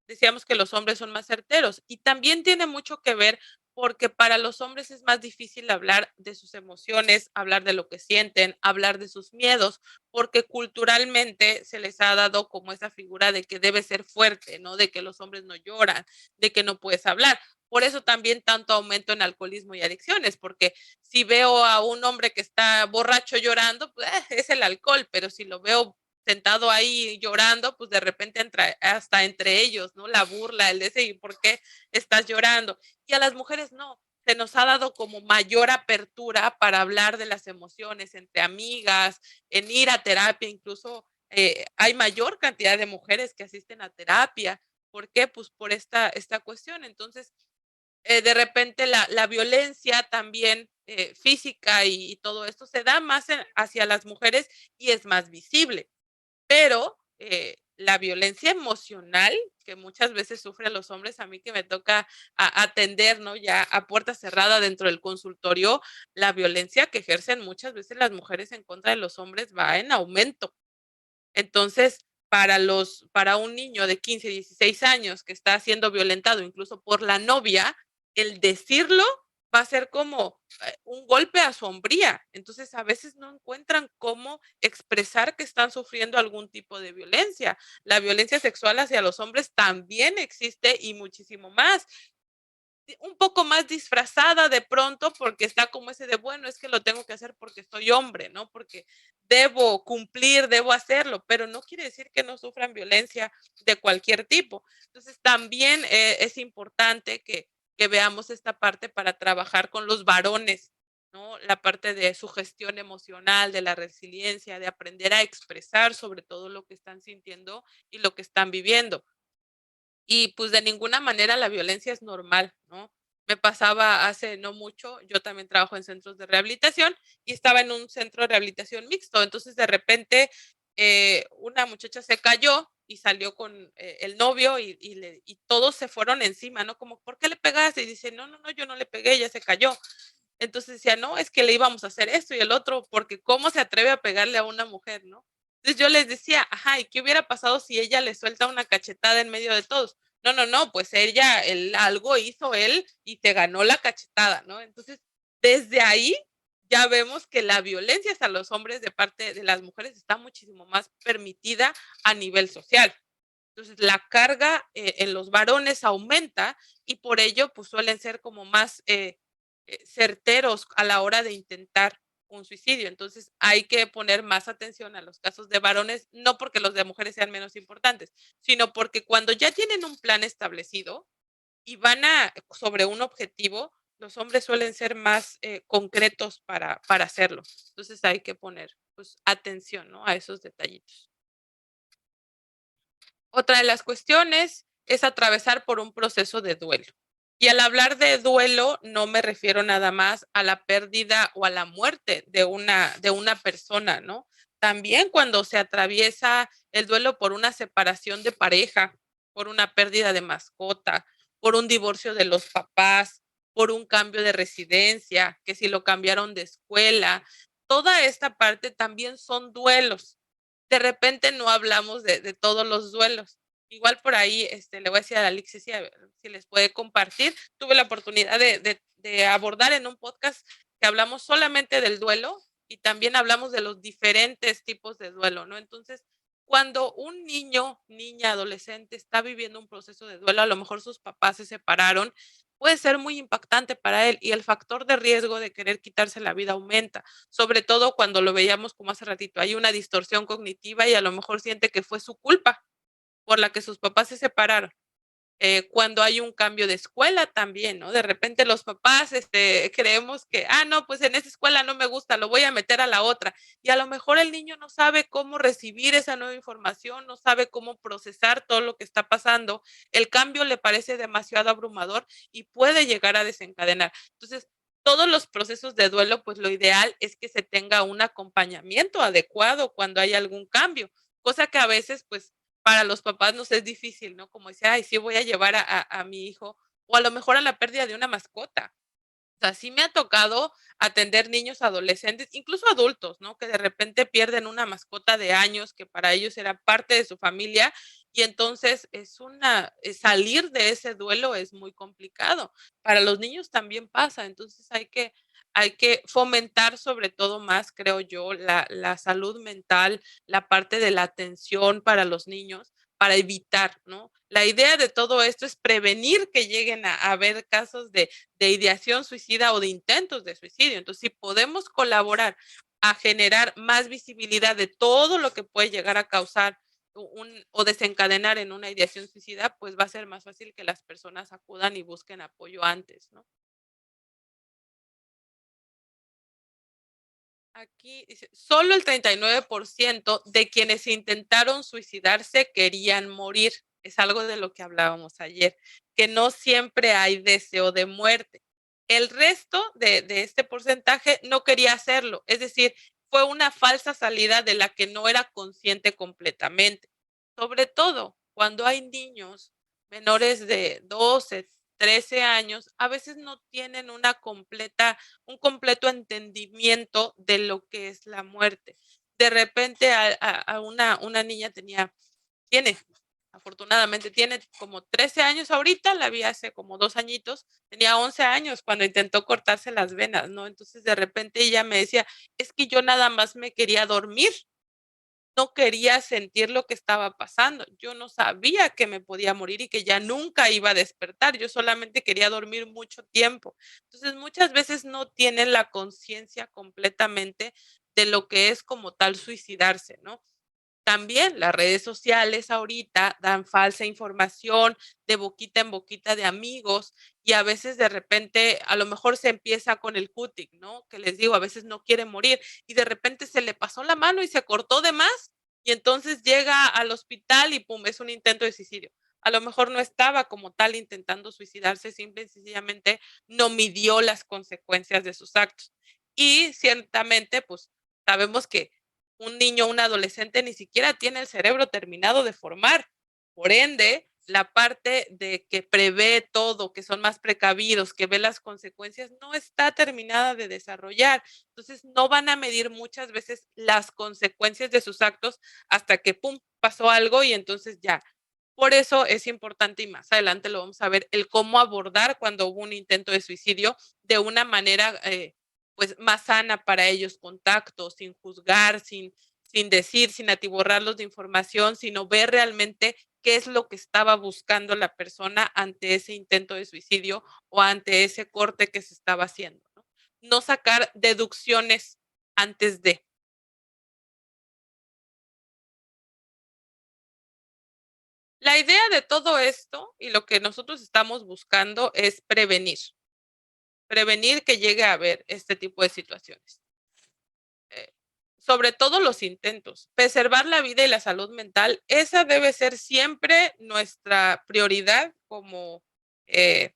decíamos que los hombres son más certeros y también tiene mucho que ver porque para los hombres es más difícil hablar de sus emociones, hablar de lo que sienten, hablar de sus miedos, porque culturalmente se les ha dado como esa figura de que debe ser fuerte, ¿no? De que los hombres no lloran, de que no puedes hablar. Por eso también tanto aumento en alcoholismo y adicciones, porque si veo a un hombre que está borracho llorando, pues es el alcohol, pero si lo veo sentado ahí llorando, pues de repente entra hasta entre ellos, ¿no? La burla, el decir, ¿y por qué estás llorando? Y a las mujeres no, se nos ha dado como mayor apertura para hablar de las emociones entre amigas, en ir a terapia, incluso hay mayor cantidad de mujeres que asisten a terapia. ¿Por qué? Pues por esta cuestión. Entonces, de repente la violencia también física y todo esto se da más hacia las mujeres y es más visible, pero la violencia emocional que muchas veces sufren los hombres, a mí que me toca atender, ¿no? Ya a puerta cerrada dentro del consultorio, la violencia que ejercen muchas veces las mujeres en contra de los hombres va en aumento. Entonces, para un niño de 15, 16 años que está siendo violentado incluso por la novia, el decirlo va a ser como un golpe a su hombría. Entonces, a veces no encuentran cómo expresar que están sufriendo algún tipo de violencia. La violencia sexual hacia los hombres también existe y muchísimo más, un poco más disfrazada de pronto, porque está como ese de, bueno, es que lo tengo que hacer porque soy hombre, ¿no? Porque debo cumplir, debo hacerlo, pero no quiere decir que no sufran violencia de cualquier tipo. Entonces, también es importante que veamos esta parte para trabajar con los varones, ¿no? La parte de su gestión emocional, de la resiliencia, de aprender a expresar sobre todo lo que están sintiendo y lo que están viviendo. Y pues de ninguna manera la violencia es normal, ¿no? Me pasaba hace no mucho, yo también trabajo en centros de rehabilitación y estaba en un centro de rehabilitación mixto. Entonces de repente una muchacha se cayó y salió con el novio y todos se fueron encima, ¿no? Como, ¿por qué le pegaste? Y dice, no, no, no, yo no le pegué, ella se cayó. Entonces decía, no, es que le íbamos a hacer esto y el otro, porque ¿cómo se atreve a pegarle a una mujer, no? Entonces yo les decía, ajá, ¿y qué hubiera pasado si ella le suelta una cachetada en medio de todos? No, no, no, pues ella, él, algo hizo él y te ganó la cachetada, ¿no? Entonces, desde ahí ya vemos que la violencia hacia los hombres de parte de las mujeres está muchísimo más permitida a nivel social. Entonces, la carga en los varones aumenta y por ello, pues suelen ser como más certeros a la hora de intentar un suicidio. Entonces, hay que poner más atención a los casos de varones, no porque los de mujeres sean menos importantes, sino porque cuando ya tienen un plan establecido y van sobre un objetivo, los hombres suelen ser más concretos para hacerlo. Entonces, hay que poner pues, atención, ¿no? A esos detallitos. Otra de las cuestiones es atravesar por un proceso de duelo. Y al hablar de duelo, no me refiero nada más a la pérdida o a la muerte de una persona, ¿no? También cuando se atraviesa el duelo por una separación de pareja, por una pérdida de mascota, por un divorcio de los papás, por un cambio de residencia, que si lo cambiaron de escuela, toda esta parte también son duelos. De repente no hablamos de todos los duelos. Igual por ahí le voy a decir a Alexis si les puede compartir. Tuve la oportunidad de abordar en un podcast que hablamos solamente del duelo y también hablamos de los diferentes tipos de duelo, ¿no? Entonces, cuando un niño, niña, adolescente está viviendo un proceso de duelo, a lo mejor sus papás se separaron, puede ser muy impactante para él y el factor de riesgo de querer quitarse la vida aumenta, sobre todo cuando lo veíamos como hace ratito, hay una distorsión cognitiva y a lo mejor siente que fue su culpa por la que sus papás se separaron. Cuando hay un cambio de escuela también, ¿no? De repente los papás creemos que, no, pues en esa escuela no me gusta, lo voy a meter a la otra. Y a lo mejor el niño no sabe cómo recibir esa nueva información, no sabe cómo procesar todo lo que está pasando. El cambio le parece demasiado abrumador y puede llegar a desencadenar. Entonces, todos los procesos de duelo, pues lo ideal es que se tenga un acompañamiento adecuado cuando hay algún cambio, cosa que a veces, pues, para los papás nos es difícil, ¿no? Como decir, ay, sí voy a llevar a mi hijo, o a lo mejor a la pérdida de una mascota. O sea, sí me ha tocado atender niños, adolescentes, incluso adultos, ¿no? Que de repente pierden una mascota de años que para ellos era parte de su familia y entonces salir de ese duelo es muy complicado. Para los niños también pasa, entonces hay que fomentar sobre todo más, creo yo, la salud mental, la parte de la atención para los niños, para evitar, ¿no? La idea de todo esto es prevenir que lleguen a haber casos de ideación suicida o de intentos de suicidio. Entonces, si podemos colaborar a generar más visibilidad de todo lo que puede llegar a causar o desencadenar en una ideación suicida, pues va a ser más fácil que las personas acudan y busquen apoyo antes, ¿no? Aquí dice, solo el 39% de quienes intentaron suicidarse querían morir. Es algo de lo que hablábamos ayer, que no siempre hay deseo de muerte. El resto de este porcentaje no quería hacerlo, es decir, fue una falsa salida de la que no era consciente completamente. Sobre todo cuando hay niños menores de 12, 13 años, a veces no tienen un completo entendimiento de lo que es la muerte. De repente a una niña tiene, afortunadamente, tiene como 13 años ahorita, la vi hace como 2 añitos, tenía 11 años cuando intentó cortarse las venas, ¿no? Entonces de repente ella me decía, es que yo nada más me quería dormir, no quería sentir lo que estaba pasando. Yo no sabía que me podía morir y que ya nunca iba a despertar. Yo solamente quería dormir mucho tiempo. Entonces, muchas veces no tienen la conciencia completamente de lo que es como tal suicidarse, ¿no? También las redes sociales ahorita dan falsa información de boquita en boquita de amigos y a veces de repente a lo mejor se empieza con el cútic, ¿no? Que les digo, a veces no quiere morir y de repente se le pasó la mano y se cortó de más y entonces llega al hospital y pum, es un intento de suicidio. A lo mejor no estaba como tal intentando suicidarse, simple y sencillamente no midió las consecuencias de sus actos. Y ciertamente, pues sabemos que un niño o un adolescente ni siquiera tiene el cerebro terminado de formar. Por ende, la parte de que prevé todo, que son más precavidos, que ve las consecuencias, no está terminada de desarrollar. Entonces, no van a medir muchas veces las consecuencias de sus actos hasta que, pum, pasó algo y entonces ya. Por eso es importante, y más adelante lo vamos a ver, el cómo abordar cuando hubo un intento de suicidio de una manera pues más sana para ellos, contacto, sin juzgar, sin decir, sin atiborrarlos de información, sino ver realmente qué es lo que estaba buscando la persona ante ese intento de suicidio o ante ese corte que se estaba haciendo, ¿no? No sacar deducciones antes de. La idea de todo esto y lo que nosotros estamos buscando es prevenir que llegue a haber este tipo de situaciones. Sobre todo los intentos, preservar la vida y la salud mental, esa debe ser siempre nuestra prioridad como eh,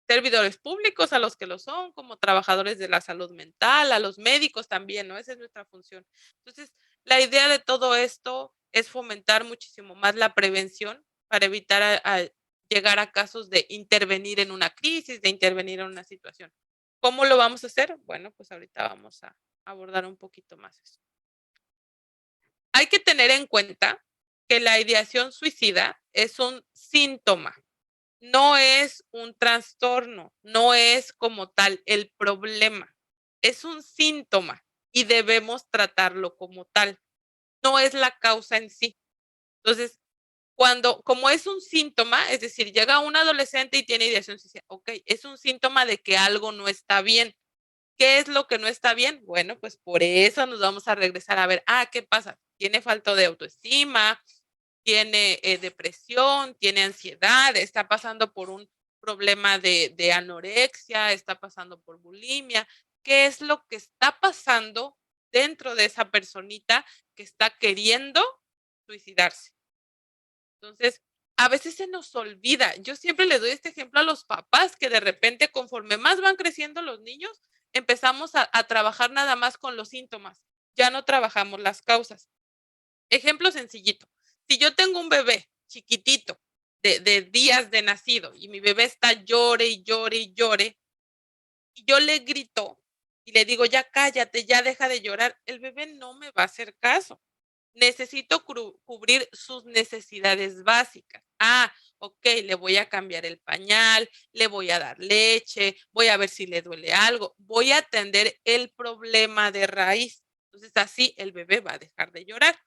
servidores públicos, a los que lo son, como trabajadores de la salud mental, a los médicos también, ¿no? Esa es nuestra función. Entonces, la idea de todo esto es fomentar muchísimo más la prevención para evitar a llegar a casos de intervenir en una crisis, de intervenir en una situación. ¿Cómo lo vamos a hacer? Bueno, pues ahorita vamos a abordar un poquito más eso. Hay que tener en cuenta que la ideación suicida es un síntoma, no es un trastorno, no es como tal el problema, es un síntoma y debemos tratarlo como tal, no es la causa en sí. Entonces, como es un síntoma, es decir, llega un adolescente y tiene ideación suicida, ok, es un síntoma de que algo no está bien. ¿Qué es lo que no está bien? Bueno, pues por eso nos vamos a regresar a ver, ¿qué pasa? Tiene falta de autoestima, tiene depresión, tiene ansiedad, está pasando por un problema de anorexia, está pasando por bulimia. ¿Qué es lo que está pasando dentro de esa personita que está queriendo suicidarse? Entonces, a veces se nos olvida. Yo siempre le doy este ejemplo a los papás que de repente, conforme más van creciendo los niños, empezamos a trabajar nada más con los síntomas. Ya no trabajamos las causas. Ejemplo sencillito. Si yo tengo un bebé chiquitito de días de nacido y mi bebé está llore y llore y llore, y yo le grito y le digo, ya cállate, ya deja de llorar, el bebé no me va a hacer caso. Necesito cubrir sus necesidades básicas. Ok, le voy a cambiar el pañal, le voy a dar leche, voy a ver si le duele algo, voy a atender el problema de raíz. Entonces así el bebé va a dejar de llorar.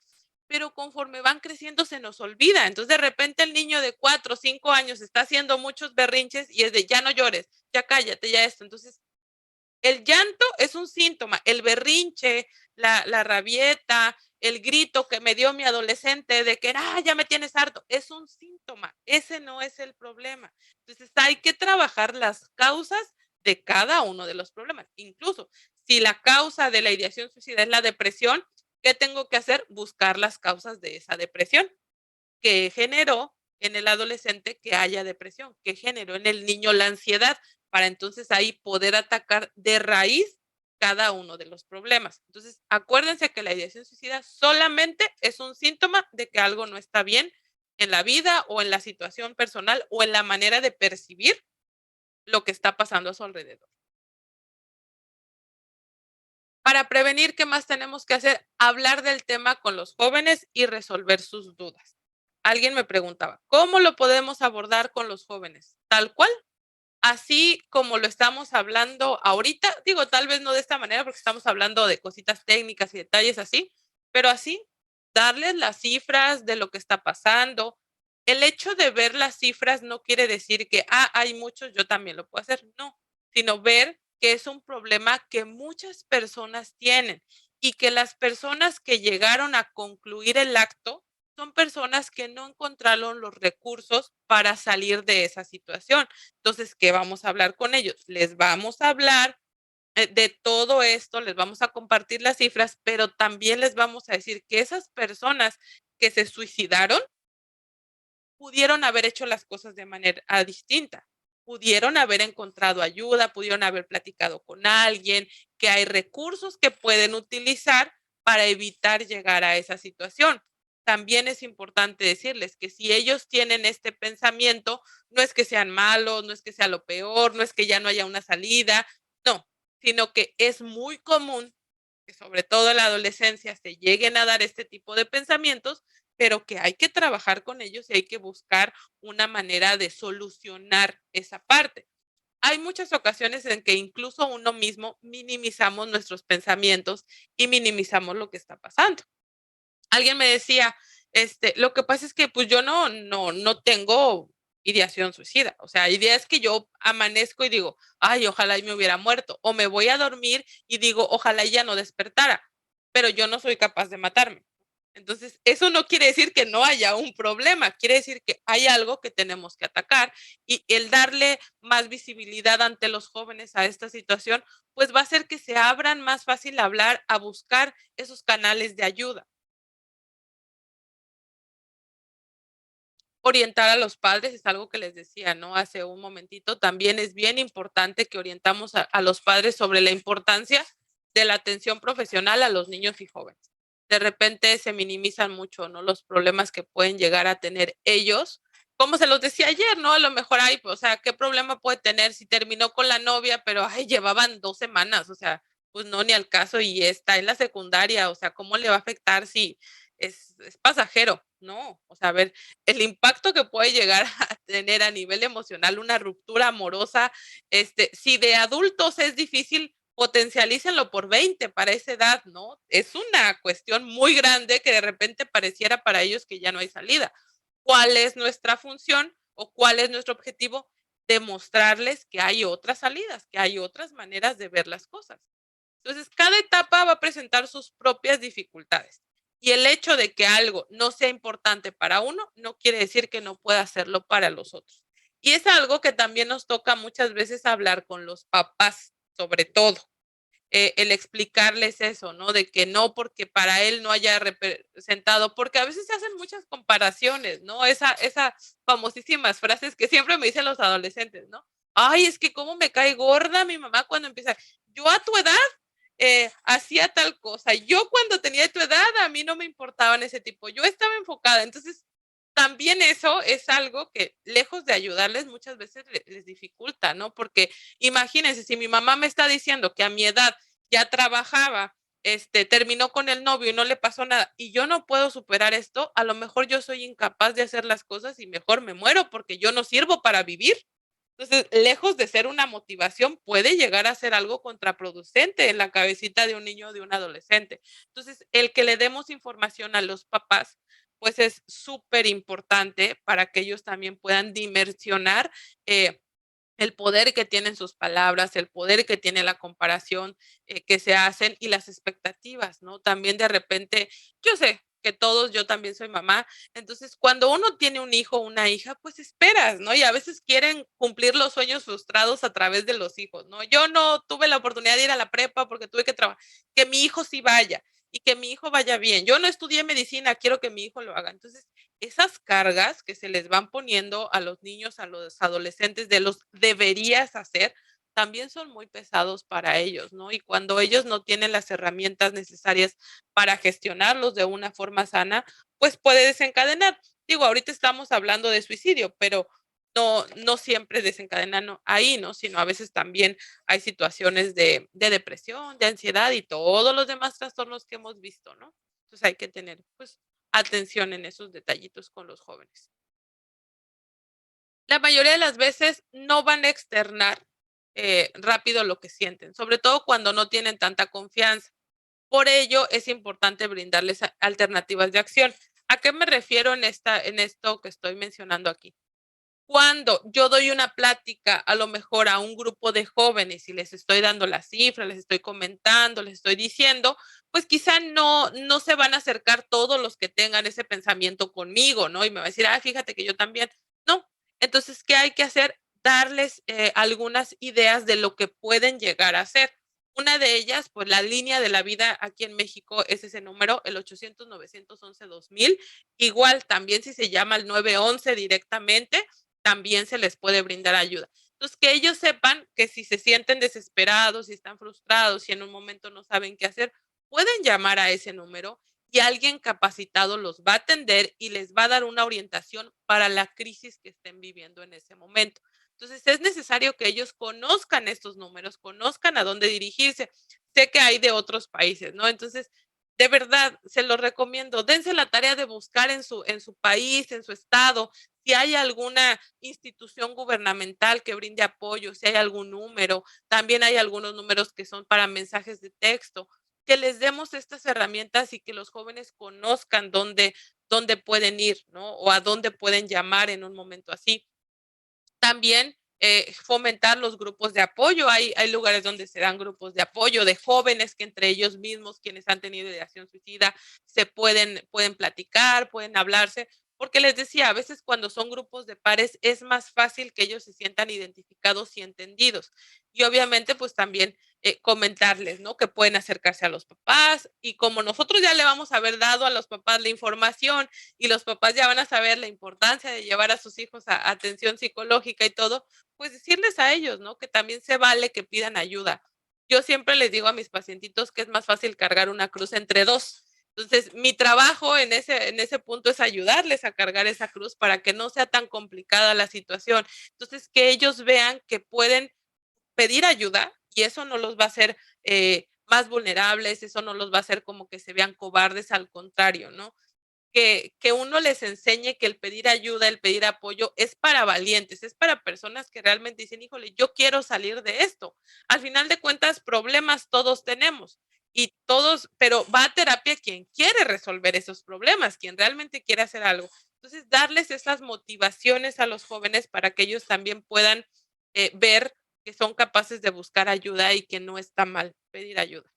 Pero conforme van creciendo se nos olvida. Entonces de repente el niño de 4 o 5 años está haciendo muchos berrinches y es de ya no llores, ya cállate, ya esto. Entonces El llanto es un síntoma, el berrinche, la rabieta, el grito que me dio mi adolescente de que: "Ah, ya me tienes harto", es un síntoma, ese no es el problema. Entonces, hay que trabajar las causas de cada uno de los problemas. Incluso, si la causa de la ideación suicida es la depresión, ¿qué tengo que hacer? Buscar las causas de esa depresión. ¿Que generó en el adolescente que haya depresión? ¿Que generó en el niño la ansiedad? Para entonces ahí poder atacar de raíz cada uno de los problemas. Entonces, acuérdense que la ideación suicida solamente es un síntoma de que algo no está bien en la vida o en la situación personal o en la manera de percibir lo que está pasando a su alrededor. Para prevenir, ¿qué más tenemos que hacer? Hablar del tema con los jóvenes y resolver sus dudas. Alguien me preguntaba, ¿cómo lo podemos abordar con los jóvenes? Tal cual, así como lo estamos hablando ahorita, digo, tal vez no de esta manera porque estamos hablando de cositas técnicas y detalles así, pero así, darles las cifras de lo que está pasando. El hecho de ver las cifras no quiere decir que, hay muchos, yo también lo puedo hacer, no, sino ver que es un problema que muchas personas tienen y que las personas que llegaron a concluir el acto son personas que no encontraron los recursos para salir de esa situación. Entonces, ¿qué vamos a hablar con ellos? Les vamos a hablar de todo esto, les vamos a compartir las cifras, pero también les vamos a decir que esas personas que se suicidaron pudieron haber hecho las cosas de manera distinta. Pudieron haber encontrado ayuda, pudieron haber platicado con alguien, que hay recursos que pueden utilizar para evitar llegar a esa situación. También es importante decirles que si ellos tienen este pensamiento, no es que sean malos, no es que sea lo peor, no es que ya no haya una salida, no, sino que es muy común que sobre todo en la adolescencia se lleguen a dar este tipo de pensamientos, pero que hay que trabajar con ellos y hay que buscar una manera de solucionar esa parte. Hay muchas ocasiones en que incluso uno mismo minimizamos nuestros pensamientos y minimizamos lo que está pasando. Alguien me decía, lo que pasa es que pues yo no tengo ideación suicida. O sea, idea es que yo amanezco y digo, ay, ojalá y me hubiera muerto. O me voy a dormir y digo, ojalá y ya no despertara, pero yo no soy capaz de matarme. Entonces, eso no quiere decir que no haya un problema, quiere decir que hay algo que tenemos que atacar y el darle más visibilidad ante los jóvenes a esta situación, pues va a hacer que se abran más fácil a hablar, a buscar esos canales de ayuda. Orientar a los padres es algo que les decía, ¿no? Hace un momentito, también es bien importante que orientamos a los padres sobre la importancia de la atención profesional a los niños y jóvenes. De repente se minimizan mucho, ¿no? Los problemas que pueden llegar a tener ellos. Como se los decía ayer, ¿no? A lo mejor hay, o sea, ¿qué problema puede tener si terminó con la novia, pero ay, llevaban 2 semanas? O sea, pues no, ni al caso y está en la secundaria, o sea, ¿cómo le va a afectar si es pasajero? No, o sea, a ver, el impacto que puede llegar a tener a nivel emocional una ruptura amorosa, si de adultos es difícil, potencialícenlo por 20 para esa edad, ¿no? Es una cuestión muy grande que de repente pareciera para ellos que ya no hay salida. ¿Cuál es nuestra función o cuál es nuestro objetivo? Demostrarles que hay otras salidas, que hay otras maneras de ver las cosas. Entonces, cada etapa va a presentar sus propias dificultades. Y el hecho de que algo no sea importante para uno no quiere decir que no pueda hacerlo para los otros. Y es algo que también nos toca muchas veces hablar con los papás, sobre todo el explicarles eso, ¿no? De que no porque para él no haya representado, porque a veces se hacen muchas comparaciones, ¿no? Esas famosísimas frases que siempre me dicen los adolescentes, ¿no? Ay, es que cómo me cae gorda mi mamá cuando empieza. Yo a tu edad hacía tal cosa. Yo cuando tenía tu edad a mí no me importaban ese tipo. Yo estaba enfocada. Entonces, también eso es algo que lejos de ayudarles muchas veces les dificulta, ¿no? Porque imagínense, si mi mamá me está diciendo que a mi edad ya trabajaba, terminó con el novio y no le pasó nada, y yo no puedo superar esto, a lo mejor yo soy incapaz de hacer las cosas y mejor me muero porque yo no sirvo para vivir. Entonces, lejos de ser una motivación, puede llegar a ser algo contraproducente en la cabecita de un niño o de un adolescente. Entonces, el que le demos información a los papás, pues es súper importante para que ellos también puedan dimensionar el poder que tienen sus palabras, el poder que tiene la comparación que se hacen y las expectativas, ¿no? También de repente, yo sé que todos, yo también soy mamá, entonces cuando uno tiene un hijo o una hija, pues esperas, ¿no? Y a veces quieren cumplir los sueños frustrados a través de los hijos, ¿no? Yo no tuve la oportunidad de ir a la prepa porque tuve que trabajar, que mi hijo sí vaya y que mi hijo vaya bien. Yo no estudié medicina, quiero que mi hijo lo haga. Entonces, esas cargas que se les van poniendo a los niños, a los adolescentes de los deberías hacer, también son muy pesados para ellos, ¿no? Y cuando ellos no tienen las herramientas necesarias para gestionarlos de una forma sana, pues puede desencadenar. Digo, ahorita estamos hablando de suicidio, pero no siempre desencadenan ahí, ¿no? Sino a veces también hay situaciones de depresión, de ansiedad y todos los demás trastornos que hemos visto, ¿no? Entonces hay que tener, pues, atención en esos detallitos con los jóvenes. La mayoría de las veces no van a externar rápido lo que sienten, sobre todo cuando no tienen tanta confianza. Por ello, es importante brindarles alternativas de acción. ¿A qué me refiero en esto que estoy mencionando aquí? Cuando yo doy una plática, a lo mejor a un grupo de jóvenes y les estoy dando las cifras, les estoy comentando, les estoy diciendo, pues quizá no se van a acercar todos los que tengan ese pensamiento conmigo, ¿no? Y me va a decir, ah, fíjate que yo también. No. Entonces, ¿qué hay que hacer? Darles algunas ideas de lo que pueden llegar a hacer. Una de ellas, pues la línea de la vida aquí en México es ese número, el 800-911-2000. Igual, también si se llama el 911 directamente, también se les puede brindar ayuda. Entonces, que ellos sepan que si se sienten desesperados, si están frustrados, si en un momento no saben qué hacer, pueden llamar a ese número y alguien capacitado los va a atender y les va a dar una orientación para la crisis que estén viviendo en ese momento. Entonces, es necesario que ellos conozcan estos números, conozcan a dónde dirigirse. Sé que hay de otros países, ¿no? Entonces, de verdad, se los recomiendo. Dense la tarea de buscar en su país, en su estado, si hay alguna institución gubernamental que brinde apoyo, si hay algún número, también hay algunos números que son para mensajes de texto, que les demos estas herramientas y que los jóvenes conozcan dónde pueden ir, ¿no? O a dónde pueden llamar en un momento así. También fomentar los grupos de apoyo. Hay lugares donde se dan grupos de apoyo de jóvenes que entre ellos mismos, quienes han tenido ideación suicida, pueden platicar, pueden hablarse. Porque les decía, a veces cuando son grupos de pares es más fácil que ellos se sientan identificados y entendidos. Y obviamente pues también comentarles, ¿no? Que pueden acercarse a los papás y como nosotros ya le vamos a haber dado a los papás la información y los papás ya van a saber la importancia de llevar a sus hijos a atención psicológica y todo, pues decirles a ellos, ¿no? Que también se vale que pidan ayuda. Yo siempre les digo a mis pacientitos que es más fácil cargar una cruz entre dos. Entonces, mi trabajo en ese punto es ayudarles a cargar esa cruz para que no sea tan complicada la situación. Entonces, que ellos vean que pueden pedir ayuda y eso no los va a hacer más vulnerables, eso no los va a hacer como que se vean cobardes, al contrario, ¿no? Que uno les enseñe que el pedir ayuda, el pedir apoyo es para valientes, es para personas que realmente dicen, híjole, yo quiero salir de esto. Al final de cuentas, problemas todos tenemos y todos, pero va a terapia quien quiere resolver esos problemas, quien realmente quiere hacer algo. Entonces, darles esas motivaciones a los jóvenes para que ellos también puedan ver que son capaces de buscar ayuda y que no está mal pedir ayuda.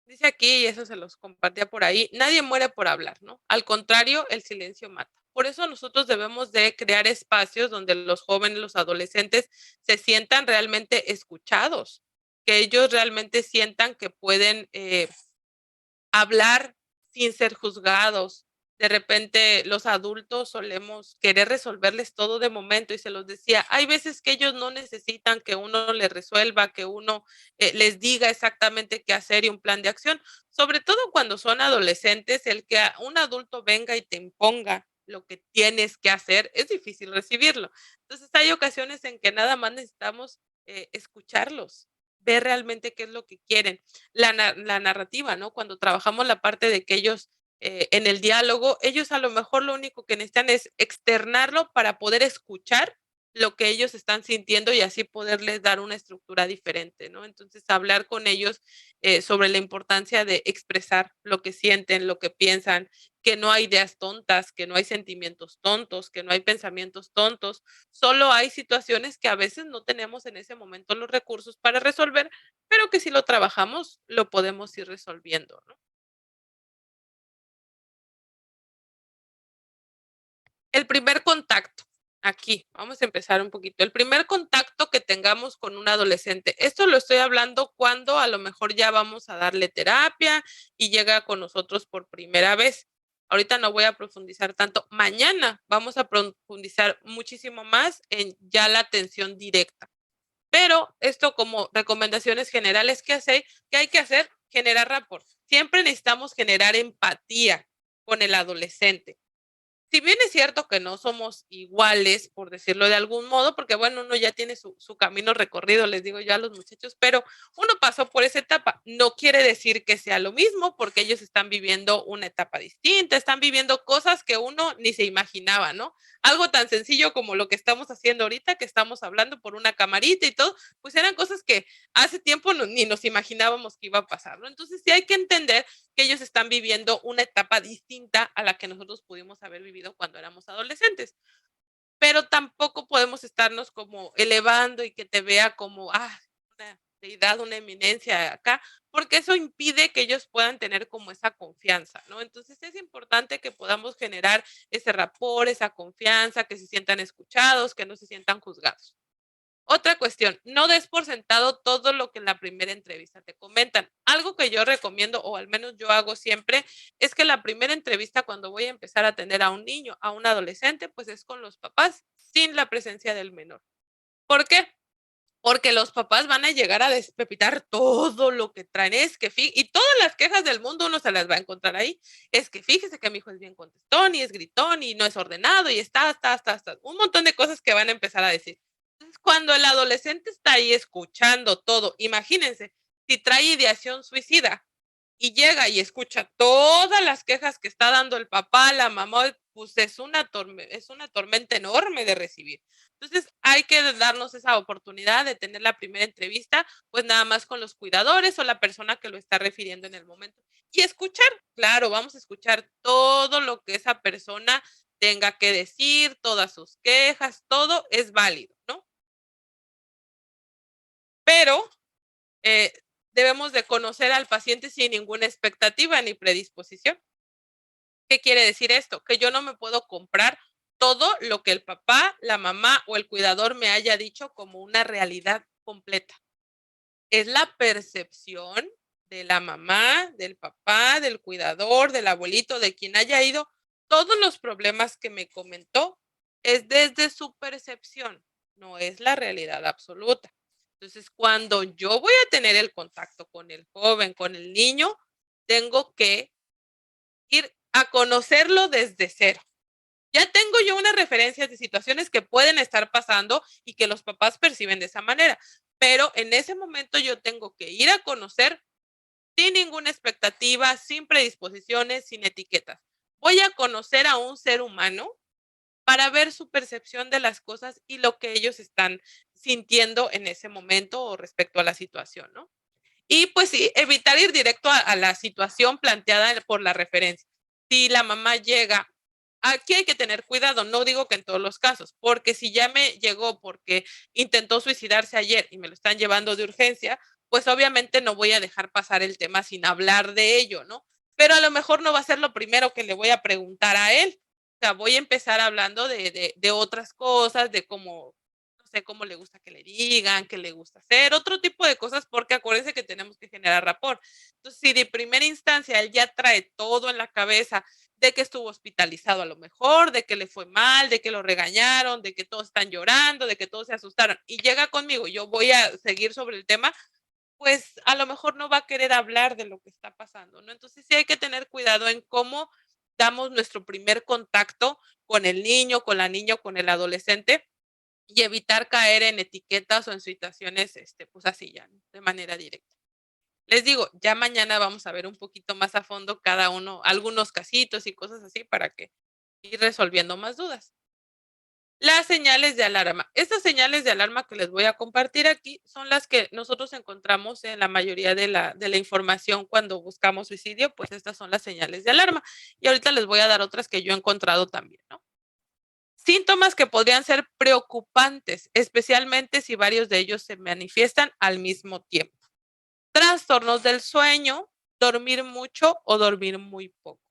Dice aquí, y eso se los compartía por ahí, nadie muere por hablar, ¿no? Al contrario, el silencio mata. Por eso nosotros debemos de crear espacios donde los jóvenes, los adolescentes se sientan realmente escuchados, que ellos realmente sientan que pueden hablar sin ser juzgados. De repente los adultos solemos querer resolverles todo de momento y se los decía, hay veces que ellos no necesitan que uno les resuelva, que uno les diga exactamente qué hacer y un plan de acción, sobre todo cuando son adolescentes, el que un adulto venga y te imponga lo que tienes que hacer, es difícil recibirlo. Entonces hay ocasiones en que nada más necesitamos escucharlos, ver realmente qué es lo que quieren la narrativa, ¿no? Cuando trabajamos la parte de que ellos, en el diálogo, ellos a lo mejor lo único que necesitan es externarlo para poder escuchar lo que ellos están sintiendo y así poderles dar una estructura diferente, ¿no? Entonces, hablar con ellos sobre la importancia de expresar lo que sienten, lo que piensan, que no hay ideas tontas, que no hay sentimientos tontos, que no hay pensamientos tontos, solo hay situaciones que a veces no tenemos en ese momento los recursos para resolver, pero que si lo trabajamos, lo podemos ir resolviendo, ¿no? El primer contacto, aquí, vamos a empezar un poquito. El primer contacto que tengamos con un adolescente, esto lo estoy hablando cuando a lo mejor ya vamos a darle terapia y llega con nosotros por primera vez. Ahorita no voy a profundizar tanto. Mañana vamos a profundizar muchísimo más en ya la atención directa. Pero esto como recomendaciones generales ¿qué hay que hacer? Generar rapport. Siempre necesitamos generar empatía con el adolescente. Si bien es cierto que no somos iguales, por decirlo de algún modo, porque bueno, uno ya tiene su camino recorrido, les digo yo a los muchachos, pero uno pasó por esa etapa. No quiere decir que sea lo mismo, porque ellos están viviendo una etapa distinta, están viviendo cosas que uno ni se imaginaba, ¿no? Algo tan sencillo como lo que estamos haciendo ahorita, que estamos hablando por una camarita y todo, pues eran cosas que hace tiempo ni nos imaginábamos que iba a pasar, ¿no? Entonces sí hay que entender que ellos están viviendo una etapa distinta a la que nosotros pudimos haber vivido cuando éramos adolescentes. Pero tampoco podemos estarnos como elevando y que te vea como, una deidad, una eminencia acá, porque eso impide que ellos puedan tener como esa confianza, ¿no? Entonces es importante que podamos generar ese rapport, esa confianza, que se sientan escuchados, que no se sientan juzgados. Otra cuestión, no des por sentado todo lo que en la primera entrevista te comentan. Algo que yo recomiendo, o al menos yo hago siempre, es que la primera entrevista cuando voy a empezar a atender a un niño, a un adolescente, pues es con los papás, sin la presencia del menor. ¿Por qué? Porque los papás van a llegar a despepitar todo lo que traen. Y todas las quejas del mundo uno se las va a encontrar ahí. Es que fíjese que mi hijo es bien contestón y es gritón y no es ordenado y está. Un montón de cosas que van a empezar a decir. Entonces, cuando el adolescente está ahí escuchando todo, imagínense, si trae ideación suicida y llega y escucha todas las quejas que está dando el papá, la mamá, pues es una tormenta enorme de recibir. Entonces hay que darnos esa oportunidad de tener la primera entrevista, pues nada más con los cuidadores o la persona que lo está refiriendo en el momento. Y escuchar, claro, vamos a escuchar todo lo que esa persona tenga que decir, todas sus quejas, todo es válido, ¿no? Pero eh, debemos de conocer al paciente sin ninguna expectativa ni predisposición. ¿Qué quiere decir esto? Que yo no me puedo comprar todo lo que el papá, la mamá o el cuidador me haya dicho como una realidad completa. Es la percepción de la mamá, del papá, del cuidador, del abuelito, de quien haya ido. Todos los problemas que me comentó es desde su percepción, no es la realidad absoluta. Entonces, cuando yo voy a tener el contacto con el joven, con el niño, tengo que ir a conocerlo desde cero. Ya tengo yo unas referencias de situaciones que pueden estar pasando y que los papás perciben de esa manera, pero en ese momento yo tengo que ir a conocer sin ninguna expectativa, sin predisposiciones, sin etiquetas. Voy a conocer a un ser humano para ver su percepción de las cosas y lo que ellos están sintiendo en ese momento o respecto a la situación, ¿no? Y pues sí, evitar ir directo a la situación planteada por la referencia. Si la mamá llega, aquí hay que tener cuidado, no digo que en todos los casos, porque si ya me llegó porque intentó suicidarse ayer y me lo están llevando de urgencia, pues obviamente no voy a dejar pasar el tema sin hablar de ello, ¿no? Pero a lo mejor no va a ser lo primero que le voy a preguntar a él. O sea, voy a empezar hablando de otras cosas, de cómo no sé cómo le gusta que le digan, qué le gusta hacer, otro tipo de cosas, porque acuérdense que tenemos que generar rapport. Entonces, si de primera instancia él ya trae todo en la cabeza de que estuvo hospitalizado a lo mejor, de que le fue mal, de que lo regañaron, de que todos están llorando, de que todos se asustaron, y llega conmigo, yo voy a seguir sobre el tema, pues a lo mejor no va a querer hablar de lo que está pasando, ¿no? Entonces sí hay que tener cuidado en cómo damos nuestro primer contacto con el niño, con la niña, con el adolescente, y evitar caer en etiquetas o en situaciones, pues así ya, ¿no? De manera directa. Les digo, ya mañana vamos a ver un poquito más a fondo cada uno, algunos casitos y cosas así para que ir resolviendo más dudas. Las señales de alarma. Estas señales de alarma que les voy a compartir aquí son las que nosotros encontramos en la mayoría de la información cuando buscamos suicidio, pues estas son las señales de alarma. Y ahorita les voy a dar otras que yo he encontrado también, ¿no? Síntomas que podrían ser preocupantes, especialmente si varios de ellos se manifiestan al mismo tiempo. Trastornos del sueño, dormir mucho o dormir muy poco.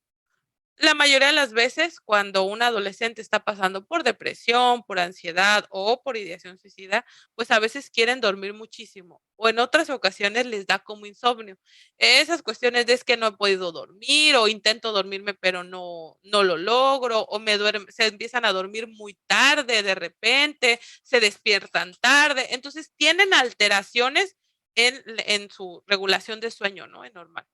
La mayoría de las veces, cuando un adolescente está pasando por depresión, por ansiedad o por ideación suicida, pues a veces quieren dormir muchísimo o en otras ocasiones les da como insomnio. Esas cuestiones de es que no he podido dormir o intento dormirme pero no lo logro o se empiezan a dormir muy tarde de repente, se despiertan tarde, entonces tienen alteraciones en su regulación de sueño, ¿no? Es normal.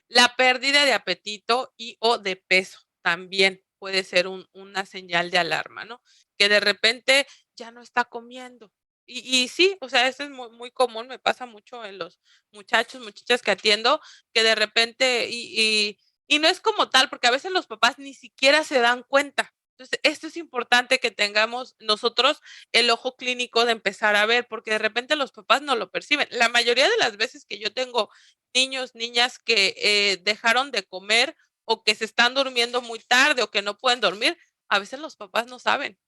La pérdida de apetito y o de peso también puede ser una señal de alarma, ¿no? Que de repente ya no está comiendo. Y sí, o sea, eso es muy común, me pasa mucho en los muchachos, muchachas que atiendo, que de repente y no es como tal, porque a veces los papás ni siquiera se dan cuenta. Entonces, esto es importante que tengamos nosotros el ojo clínico de empezar a ver, porque de repente los papás no lo perciben. La mayoría de las veces que yo tengo niños, niñas que dejaron de comer o que se están durmiendo muy tarde o que no pueden dormir, a veces los papás no saben,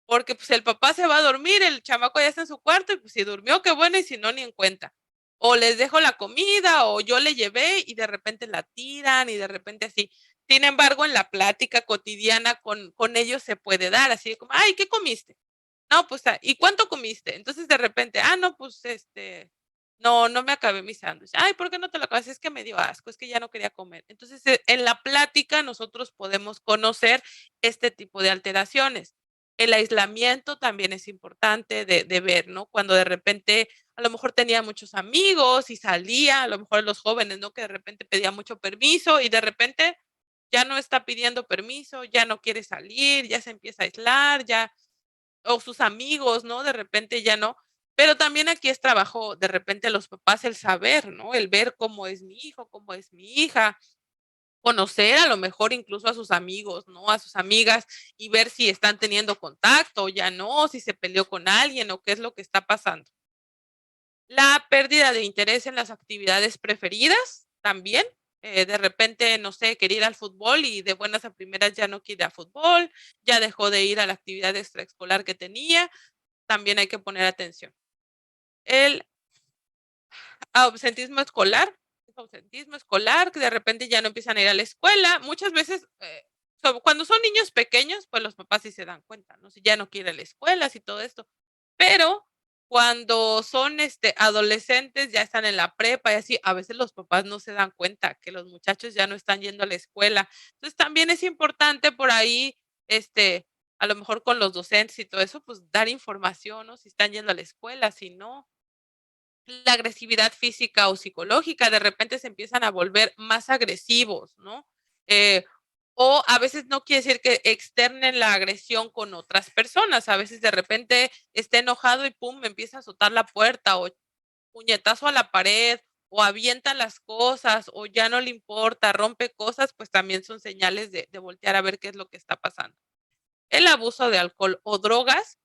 porque pues el papá se va a dormir, el chamaco ya está en su cuarto y pues si durmió, qué bueno, y si no, ni en cuenta. O les dejo la comida o yo le llevé y de repente la tiran y de repente así. Sin embargo, en la plática cotidiana con ellos se puede dar así de como, ay, ¿qué comiste? No, pues, ¿y cuánto comiste? Entonces, de repente, no, pues, no me acabé mi sándwich. Ay, ¿por qué no te lo acabas? Es que me dio asco, es que ya no quería comer. Entonces, en la plática nosotros podemos conocer este tipo de alteraciones. El aislamiento también es importante de ver, ¿no? Cuando de repente a lo mejor tenía muchos amigos y salía, a lo mejor los jóvenes, ¿no? Que de repente pedía mucho permiso y de repente ya no está pidiendo permiso, ya no quiere salir, ya se empieza a aislar, ya o sus amigos, ¿no? De repente ya no. Pero también aquí es trabajo de repente los papás el saber, ¿no? El ver cómo es mi hijo, cómo es mi hija, conocer a lo mejor incluso a sus amigos, ¿no? A sus amigas y ver si están teniendo contacto o ya no, si se peleó con alguien o qué es lo que está pasando. La pérdida de interés en las actividades preferidas también. De repente, no sé, quería ir al fútbol y de buenas a primeras ya no quiere ir a fútbol, ya dejó de ir a la actividad extraescolar que tenía, también hay que poner atención. El ausentismo escolar, que de repente ya no empiezan a ir a la escuela. Muchas veces, cuando son niños pequeños, pues los papás sí se dan cuenta, ¿no? Si ya no quiere ir a la escuela, y todo esto. Pero cuando son adolescentes, ya están en la prepa y así, a veces los papás no se dan cuenta que los muchachos ya no están yendo a la escuela. Entonces también es importante por ahí, a lo mejor con los docentes y todo eso, pues dar información, ¿no? Si están yendo a la escuela, si no. La agresividad física o psicológica, de repente se empiezan a volver más agresivos, ¿no? Eh, o a veces no quiere decir que externen la agresión con otras personas, a veces de repente está enojado y pum, me empieza a azotar la puerta o puñetazo a la pared o avienta las cosas o ya no le importa, rompe cosas, pues también son señales de voltear a ver qué es lo que está pasando. El abuso de alcohol o drogas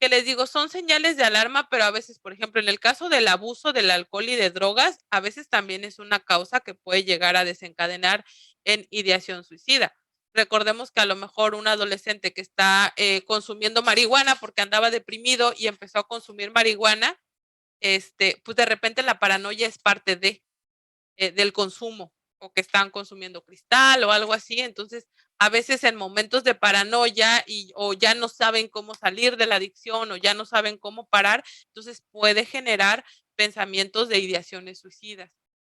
que les digo, son señales de alarma, pero a veces, por ejemplo, en el caso del abuso del alcohol y de drogas, a veces también es una causa que puede llegar a desencadenar en ideación suicida. Recordemos que a lo mejor un adolescente que está consumiendo marihuana porque andaba deprimido y empezó a consumir marihuana, pues de repente la paranoia es parte del consumo o que están consumiendo cristal o algo así. Entonces, a veces en momentos de paranoia o ya no saben cómo salir de la adicción o ya no saben cómo parar, entonces puede generar pensamientos de ideaciones suicidas.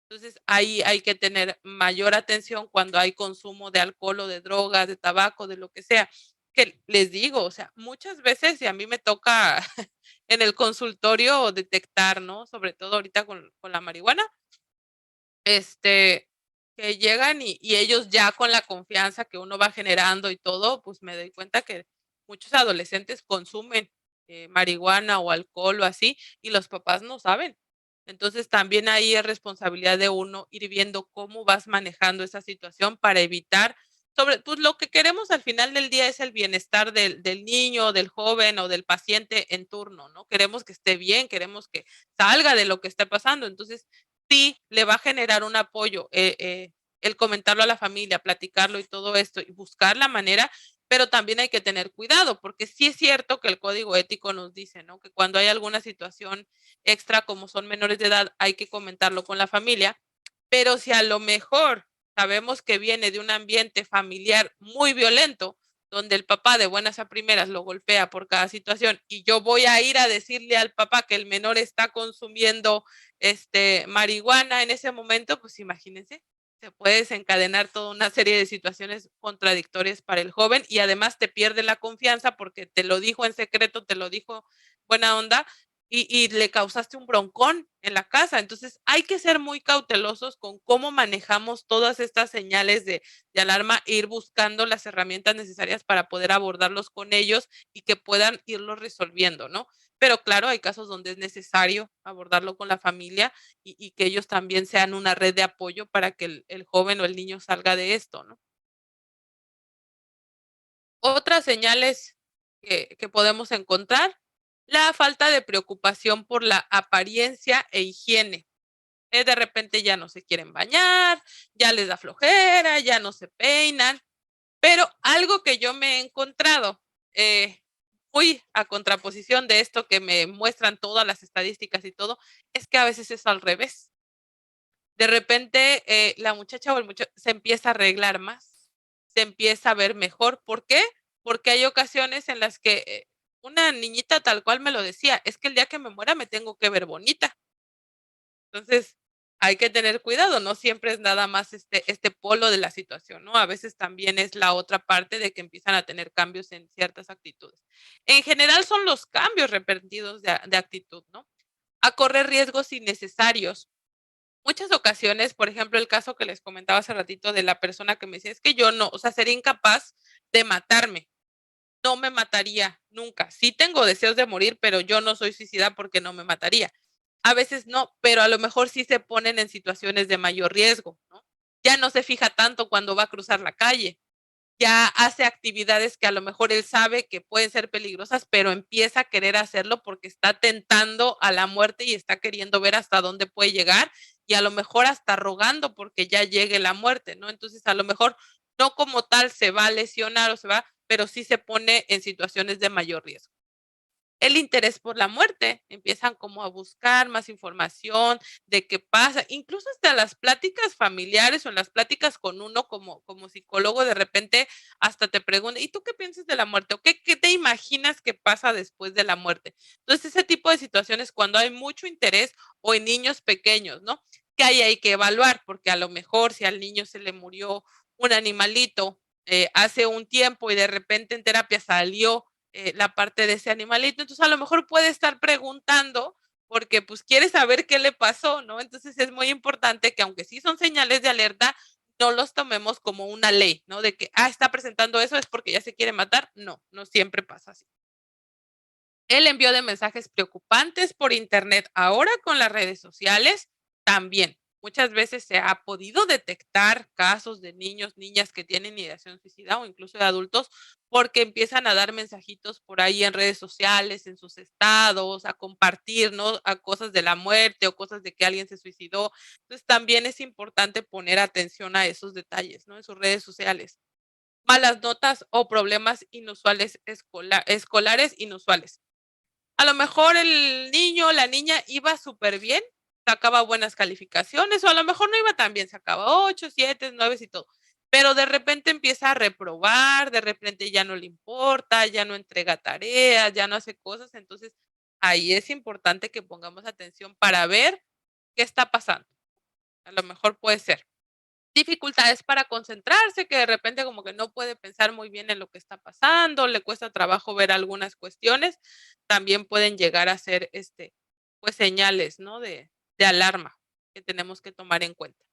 Entonces, ahí hay que tener mayor atención cuando hay consumo de alcohol o de drogas, de tabaco, de lo que sea. Que les digo, o sea, muchas veces, y a mí me toca en el consultorio detectar, ¿no? Sobre todo ahorita con la marihuana, este, que llegan y ellos ya con la confianza que uno va generando y todo, pues me doy cuenta que muchos adolescentes consumen marihuana o alcohol o así, y los papás no saben. Entonces también ahí es responsabilidad de uno ir viendo cómo vas manejando esa situación para evitar pues lo que queremos al final del día es el bienestar del niño, del joven o del paciente en turno, ¿no? Queremos que esté bien, queremos que salga de lo que esté pasando. Entonces, sí, le va a generar un apoyo el comentarlo a la familia, platicarlo y todo esto y buscar la manera, pero también hay que tener cuidado, porque sí es cierto que el código ético nos dice, ¿no? Que cuando hay alguna situación extra, como son menores de edad, hay que comentarlo con la familia, pero si a lo mejor sabemos que viene de un ambiente familiar muy violento, donde el papá de buenas a primeras lo golpea por cada situación y yo voy a ir a decirle al papá que el menor está consumiendo marihuana en ese momento, pues imagínense, se puede desencadenar toda una serie de situaciones contradictorias para el joven y además te pierde la confianza porque te lo dijo en secreto, te lo dijo buena onda y le causaste un broncón en la casa. Entonces hay que ser muy cautelosos con cómo manejamos todas estas señales de alarma e ir buscando las herramientas necesarias para poder abordarlos con ellos y que puedan irlos resolviendo, ¿no? Pero claro, hay casos donde es necesario abordarlo con la familia y que ellos también sean una red de apoyo para que el joven o el niño salga de esto, ¿no? Otras señales que podemos encontrar, la falta de preocupación por la apariencia e higiene. De repente ya no se quieren bañar, ya les da flojera, ya no se peinan, pero algo que yo me he encontrado, muy a contraposición de esto que me muestran todas las estadísticas y todo, es que a veces es al revés. De repente, la muchacha o el muchacho se empieza a arreglar más, se empieza a ver mejor. ¿Por qué? Porque hay ocasiones en las que una niñita tal cual me lo decía, es que el día que me muera me tengo que ver bonita. Entonces, hay que tener cuidado, no siempre es nada más este polo de la situación, ¿no? A veces también es la otra parte de que empiezan a tener cambios en ciertas actitudes. En general son los cambios repentinos de actitud, ¿no? A correr riesgos innecesarios. Muchas ocasiones, por ejemplo, el caso que les comentaba hace ratito de la persona que me decía, es que yo no, o sea, sería incapaz de matarme, no me mataría nunca. Sí tengo deseos de morir, pero yo no soy suicida porque no me mataría. A veces no, pero a lo mejor sí se ponen en situaciones de mayor riesgo, ¿no? Ya no se fija tanto cuando va a cruzar la calle, ya hace actividades que a lo mejor él sabe que pueden ser peligrosas, pero empieza a querer hacerlo porque está tentando a la muerte y está queriendo ver hasta dónde puede llegar y a lo mejor hasta rogando porque ya llegue la muerte, ¿no? Entonces a lo mejor no como tal se va a lesionar o se va, pero sí se pone en situaciones de mayor riesgo. El interés por la muerte, empiezan como a buscar más información de qué pasa, incluso hasta las pláticas familiares o en las pláticas con uno como psicólogo, de repente hasta te preguntan, ¿y tú qué piensas de la muerte? ¿O qué te imaginas que pasa después de la muerte? Entonces, ese tipo de situaciones cuando hay mucho interés o en niños pequeños, ¿no? Que hay que evaluar, porque a lo mejor si al niño se le murió un animalito hace un tiempo y de repente en terapia salió la parte de ese animalito. Entonces, a lo mejor puede estar preguntando porque pues quiere saber qué le pasó, ¿no? Entonces, es muy importante que aunque sí son señales de alerta, no los tomemos como una ley, ¿no? De que, está presentando eso es porque ya se quiere matar. No, no siempre pasa así. El envío de mensajes preocupantes por internet ahora con las redes sociales también. Muchas veces se ha podido detectar casos de niños, niñas que tienen ideación suicida o incluso de adultos porque empiezan a dar mensajitos por ahí en redes sociales, en sus estados, a compartir, ¿no? A cosas de la muerte o cosas de que alguien se suicidó. Entonces también es importante poner atención a esos detalles, ¿no? En sus redes sociales. Malas notas o problemas inusuales escolares inusuales. A lo mejor el niño o la niña iba súper bien, sacaba buenas calificaciones, o a lo mejor no iba tan bien, sacaba 8, 7, 9 y todo, pero de repente empieza a reprobar, de repente ya no le importa, ya no entrega tareas, ya no hace cosas, entonces ahí es importante que pongamos atención para ver qué está pasando. A lo mejor puede ser dificultades para concentrarse, que de repente como que no puede pensar muy bien en lo que está pasando, le cuesta trabajo ver algunas cuestiones, también pueden llegar a ser, pues señales, ¿no? De alarma que tenemos que tomar en cuenta.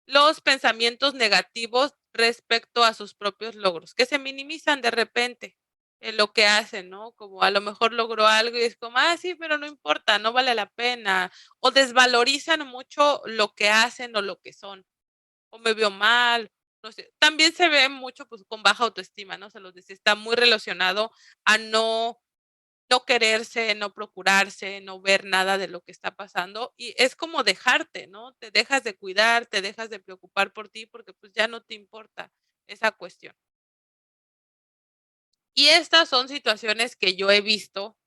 Los pensamientos negativos respecto a sus propios logros, que se minimizan de repente en lo que hacen, ¿no? Como a lo mejor logró algo y es como, sí, pero no importa, no vale la pena, o desvalorizan mucho lo que hacen o lo que son o me veo mal, no sé, también se ve mucho pues con baja autoestima, ¿no? Se los decía, está muy relacionado a no quererse, no procurarse, no ver nada de lo que está pasando y es como dejarte, ¿no? Te dejas de cuidar, te dejas de preocupar por ti porque pues ya no te importa esa cuestión. Y estas son situaciones que yo he visto,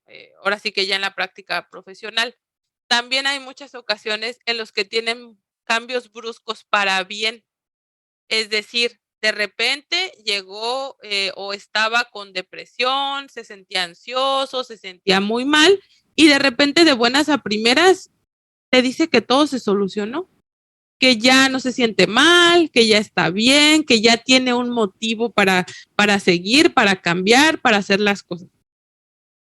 ahora sí que ya en la práctica profesional. También hay muchas ocasiones en los que tienen cambios bruscos para bien, es decir, de repente llegó o estaba con depresión, se sentía ansioso, se sentía muy mal y de repente de buenas a primeras te dice que todo se solucionó, que ya no se siente mal, que ya está bien, que ya tiene un motivo para seguir, para cambiar, para hacer las cosas.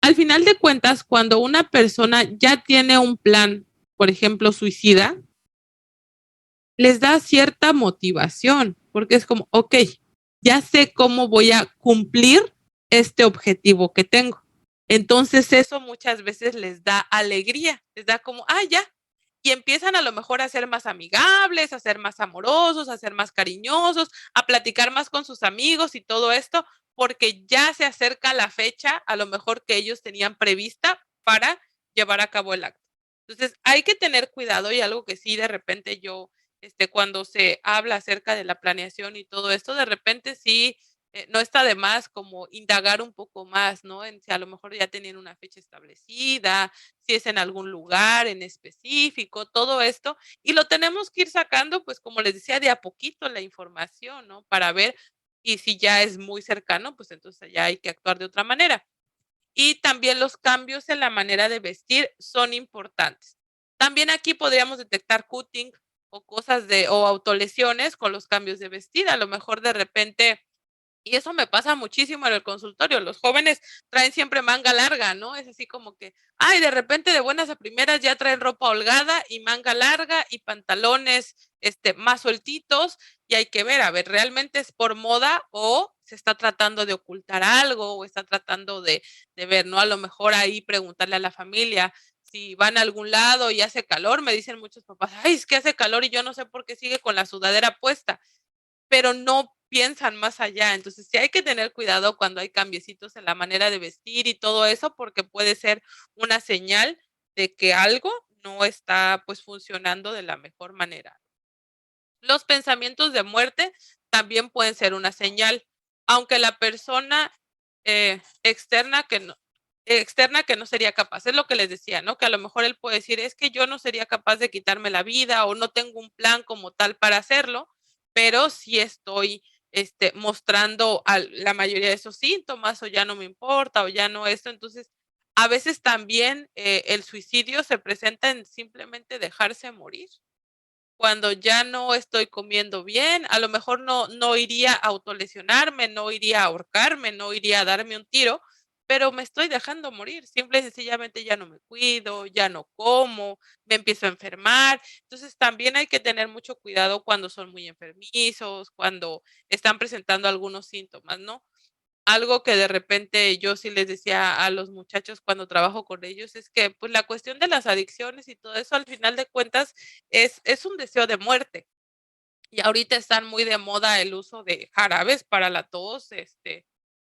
Al final de cuentas, cuando una persona ya tiene un plan, por ejemplo, suicida, les da cierta motivación, porque es como, ok, ya sé cómo voy a cumplir este objetivo que tengo. Entonces eso muchas veces les da alegría, les da como, ah, ya. Y empiezan a lo mejor a ser más amigables, a ser más amorosos, a ser más cariñosos, a platicar más con sus amigos y todo esto, porque ya se acerca la fecha, a lo mejor que ellos tenían prevista para llevar a cabo el acto. Entonces hay que tener cuidado y algo que sí de repente yo cuando se habla acerca de la planeación y todo esto, de repente sí, no está de más como indagar un poco más, ¿no? En si a lo mejor ya tenían una fecha establecida, si es en algún lugar en específico, todo esto, y lo tenemos que ir sacando, pues como les decía, de a poquito la información, ¿no? Para ver, y si ya es muy cercano, pues entonces ya hay que actuar de otra manera. Y también los cambios en la manera de vestir son importantes. También aquí podríamos detectar cutting o cosas o autolesiones con los cambios de vestir. A lo mejor de repente y eso me pasa muchísimo en el consultorio. Los jóvenes traen siempre manga larga, ¿no? Es así como que, ay, de repente de buenas a primeras ya traen ropa holgada y manga larga y pantalones, más sueltitos y hay que ver, a ver, ¿realmente es por moda o se está tratando de ocultar algo o está tratando de ver, ¿no? A lo mejor ahí preguntarle a la familia si van a algún lado y hace calor, me dicen muchos papás, ay, es que hace calor y yo no sé por qué sigue con la sudadera puesta pero no piensan más allá. Entonces, sí hay que tener cuidado cuando hay cambiecitos en la manera de vestir y todo eso, porque puede ser una señal de que algo no está, pues, funcionando de la mejor manera. Los pensamientos de muerte también pueden ser una señal, aunque la persona, externa que no sería capaz. Es lo que les decía, ¿no? Que a lo mejor él puede decir: "Es que yo no sería capaz de quitarme la vida, o no tengo un plan como tal para hacerlo", pero sí estoy, mostrando la mayoría de esos síntomas, o ya no me importa, o ya no esto. Entonces, a veces también, el suicidio se presenta en simplemente dejarse morir. Cuando ya no estoy comiendo bien, a lo mejor no iría a autolesionarme, no iría a ahorcarme, no iría a darme un tiro, pero me estoy dejando morir. Simple y sencillamente ya no me cuido, ya no como, me empiezo a enfermar. Entonces, también hay que tener mucho cuidado cuando son muy enfermizos, cuando están presentando algunos síntomas, ¿no? Algo que de repente yo sí les decía a los muchachos cuando trabajo con ellos es que, pues, la cuestión de las adicciones y todo eso, al final de cuentas, es un deseo de muerte. Y ahorita están muy de moda el uso de jarabes para la tos, de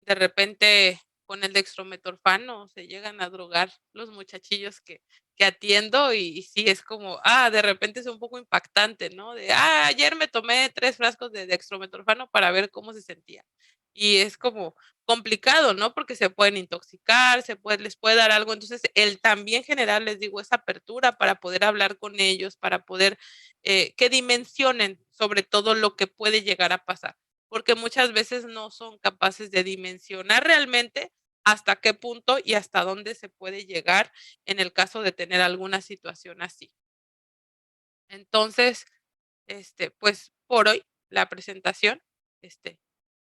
repente con el dextrometorfano se llegan a drogar los muchachillos que atiendo y sí es como, de repente es un poco impactante, ¿no? De, ayer me tomé 3 frascos de dextrometorfano para ver cómo se sentía. Y es como complicado, ¿no? Porque se pueden intoxicar, les puede dar algo. Entonces, el también generar, les digo, esa apertura para poder hablar con ellos, para poder, que dimensionen sobre todo lo que puede llegar a pasar porque muchas veces no son capaces de dimensionar realmente hasta qué punto y hasta dónde se puede llegar en el caso de tener alguna situación así. Entonces, pues por hoy la presentación,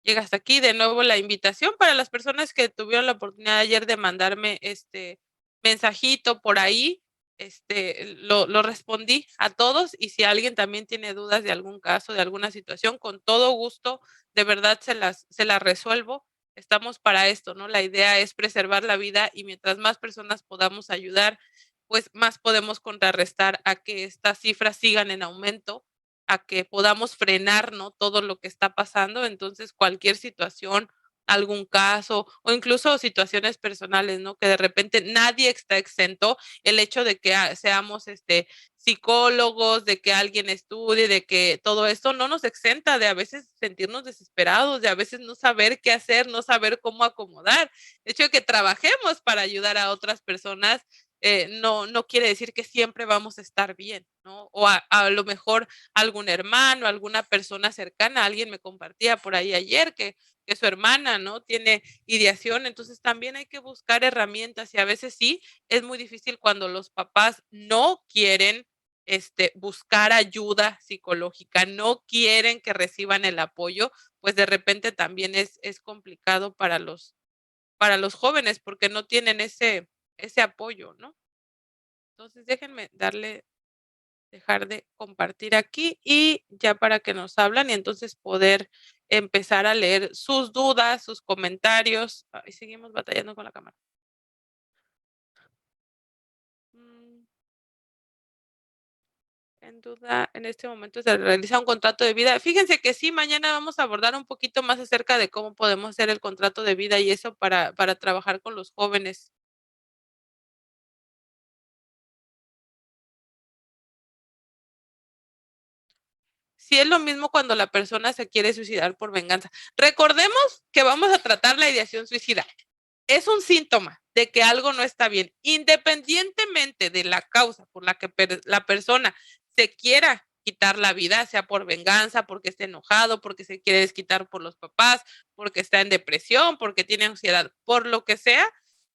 llega hasta aquí. De nuevo la invitación para las personas que tuvieron la oportunidad ayer de mandarme este mensajito por ahí, lo respondí a todos y si alguien también tiene dudas de algún caso, de alguna situación, con todo gusto, de verdad se las resuelvo. Estamos para esto, ¿no? La idea es preservar la vida y mientras más personas podamos ayudar, pues más podemos contrarrestar a que estas cifras sigan en aumento a que podamos frenar, ¿no? Todo lo que está pasando. Entonces, cualquier situación, algún caso o incluso situaciones personales, ¿no? Que de repente nadie está exento. El hecho de que seamos psicólogos, de que alguien estudie, de que todo esto no nos exenta de a veces sentirnos desesperados, de a veces no saber qué hacer, no saber cómo acomodar. El hecho de que trabajemos para ayudar a otras personas no quiere decir que siempre vamos a estar bien, ¿no? O a lo mejor algún hermano, alguna persona cercana, alguien me compartía por ahí ayer que su hermana, ¿no? Tiene ideación, entonces también hay que buscar herramientas y a veces sí, es muy difícil cuando los papás no quieren buscar ayuda psicológica, no quieren que reciban el apoyo, pues de repente también es complicado para los jóvenes porque no tienen ese apoyo, ¿no? Entonces déjenme dejar de compartir aquí y ya para que nos hablan y entonces poder empezar a leer sus dudas, sus comentarios. Ay, seguimos batallando con la cámara. Mm, En duda, en este momento se realiza un contrato de vida. Fíjense que sí, mañana vamos a abordar un poquito más acerca de cómo podemos hacer el contrato de vida y eso para trabajar con los jóvenes. Sí es lo mismo cuando la persona se quiere suicidar por venganza. Recordemos que vamos a tratar la ideación suicida. Es un síntoma de que algo no está bien, independientemente de la causa por la que la persona se quiera quitar la vida, sea por venganza, porque esté enojado, porque se quiere desquitar por los papás, porque está en depresión, porque tiene ansiedad, por lo que sea,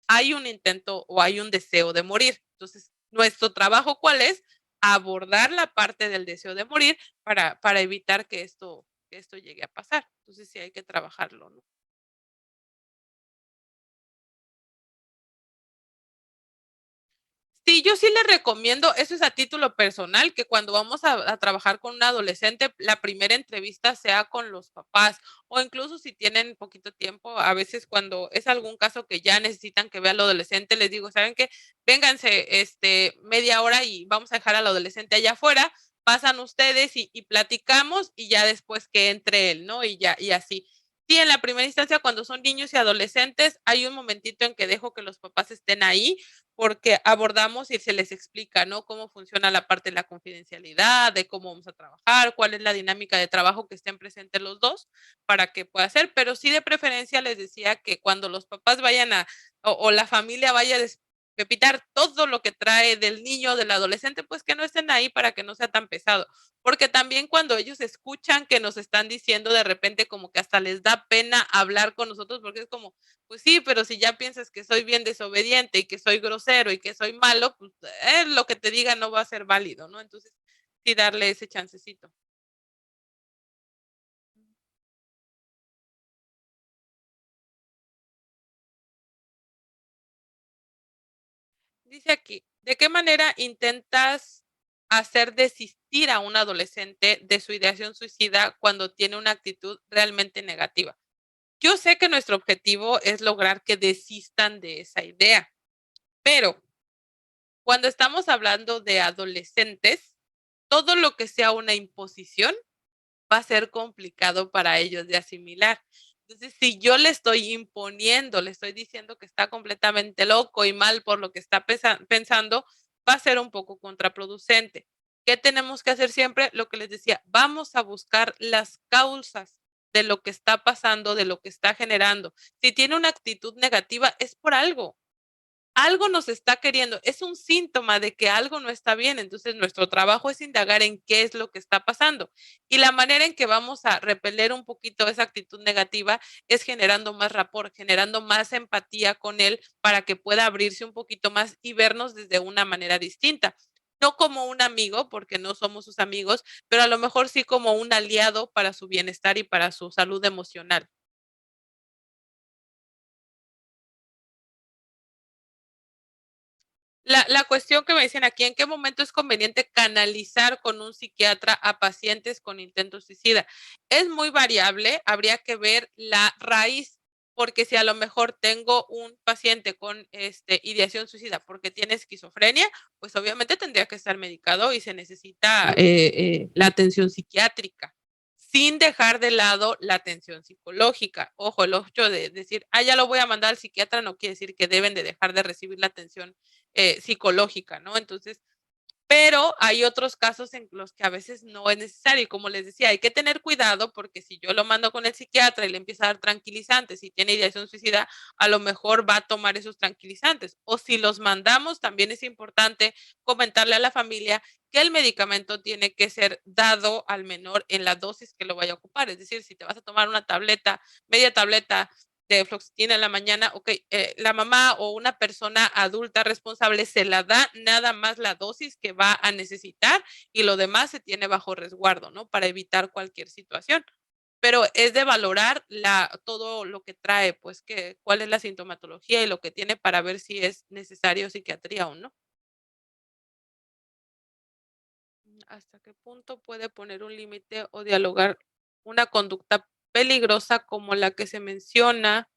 hay un intento o hay un deseo de morir. Entonces, nuestro trabajo, ¿cuál es? Abordar la parte del deseo de morir para evitar que esto llegue a pasar. Entonces, sí hay que trabajarlo, ¿no? Sí, yo sí les recomiendo, eso es a título personal, que cuando vamos a trabajar con un adolescente, la primera entrevista sea con los papás o incluso si tienen poquito tiempo, a veces cuando es algún caso que ya necesitan que vea al adolescente, les digo, ¿saben qué? Vénganse media hora y vamos a dejar al adolescente allá afuera, pasan ustedes y platicamos y ya después que entre él, ¿no? Y ya, y así. Sí, en la primera instancia, cuando son niños y adolescentes, hay un momentito en que dejo que los papás estén ahí porque abordamos y se les explica, ¿no? Cómo funciona la parte de la confidencialidad, de cómo vamos a trabajar, cuál es la dinámica de trabajo que estén presentes los dos para que pueda hacer, pero sí de preferencia les decía que cuando los papás vayan o la familia vaya a pepitar todo lo que trae del niño, del adolescente, pues que no estén ahí para que no sea tan pesado, porque también cuando ellos escuchan que nos están diciendo de repente como que hasta les da pena hablar con nosotros porque es como, pues sí, pero si ya piensas que soy bien desobediente y que soy grosero y que soy malo, pues lo que te diga no va a ser válido, ¿no? Entonces, sí darle ese chancecito. Dice aquí, ¿de qué manera intentas hacer desistir a un adolescente de su ideación suicida cuando tiene una actitud realmente negativa? Yo sé que nuestro objetivo es lograr que desistan de esa idea, pero cuando estamos hablando de adolescentes, todo lo que sea una imposición va a ser complicado para ellos de asimilar. Entonces, si yo le estoy imponiendo, le estoy diciendo que está completamente loco y mal por lo que está pensando, va a ser un poco contraproducente. ¿Qué tenemos que hacer siempre? Lo que les decía, vamos a buscar las causas de lo que está pasando, de lo que está generando. Si tiene una actitud negativa, es por algo. Algo nos está queriendo, es un síntoma de que algo no está bien. Entonces, nuestro trabajo es indagar en qué es lo que está pasando. Y la manera en que vamos a repeler un poquito esa actitud negativa es generando más rapport, generando más empatía con él para que pueda abrirse un poquito más y vernos desde una manera distinta. No como un amigo, porque no somos sus amigos, pero a lo mejor sí como un aliado para su bienestar y para su salud emocional. La cuestión que me dicen aquí, ¿en qué momento es conveniente canalizar con un psiquiatra a pacientes con intento suicida? Es muy variable, habría que ver la raíz, porque si a lo mejor tengo un paciente con ideación suicida porque tiene esquizofrenia, pues obviamente tendría que estar medicado y se necesita la atención psiquiátrica, sin dejar de lado la atención psicológica. Ojo, el hecho de decir, ya lo voy a mandar al psiquiatra no quiere decir que deben de dejar de recibir la atención psicológica, ¿no? Entonces, pero hay otros casos en los que a veces no es necesario. Y como les decía, hay que tener cuidado porque si yo lo mando con el psiquiatra y le empieza a dar tranquilizantes y tiene ideación suicida, a lo mejor va a tomar esos tranquilizantes. O si los mandamos, también es importante comentarle a la familia que el medicamento tiene que ser dado al menor en la dosis que lo vaya a ocupar. Es decir, si te vas a tomar una tableta, media tableta de fluoxetina en la mañana, ok, la mamá o una persona adulta responsable se la da nada más la dosis que va a necesitar y lo demás se tiene bajo resguardo, ¿no? Para evitar cualquier situación. Pero es de valorar todo lo que trae, pues cuál es la sintomatología y lo que tiene para ver si es necesario psiquiatría o no. ¿Hasta qué punto puede poner un límite o dialogar una conducta peligrosa como la que se menciona?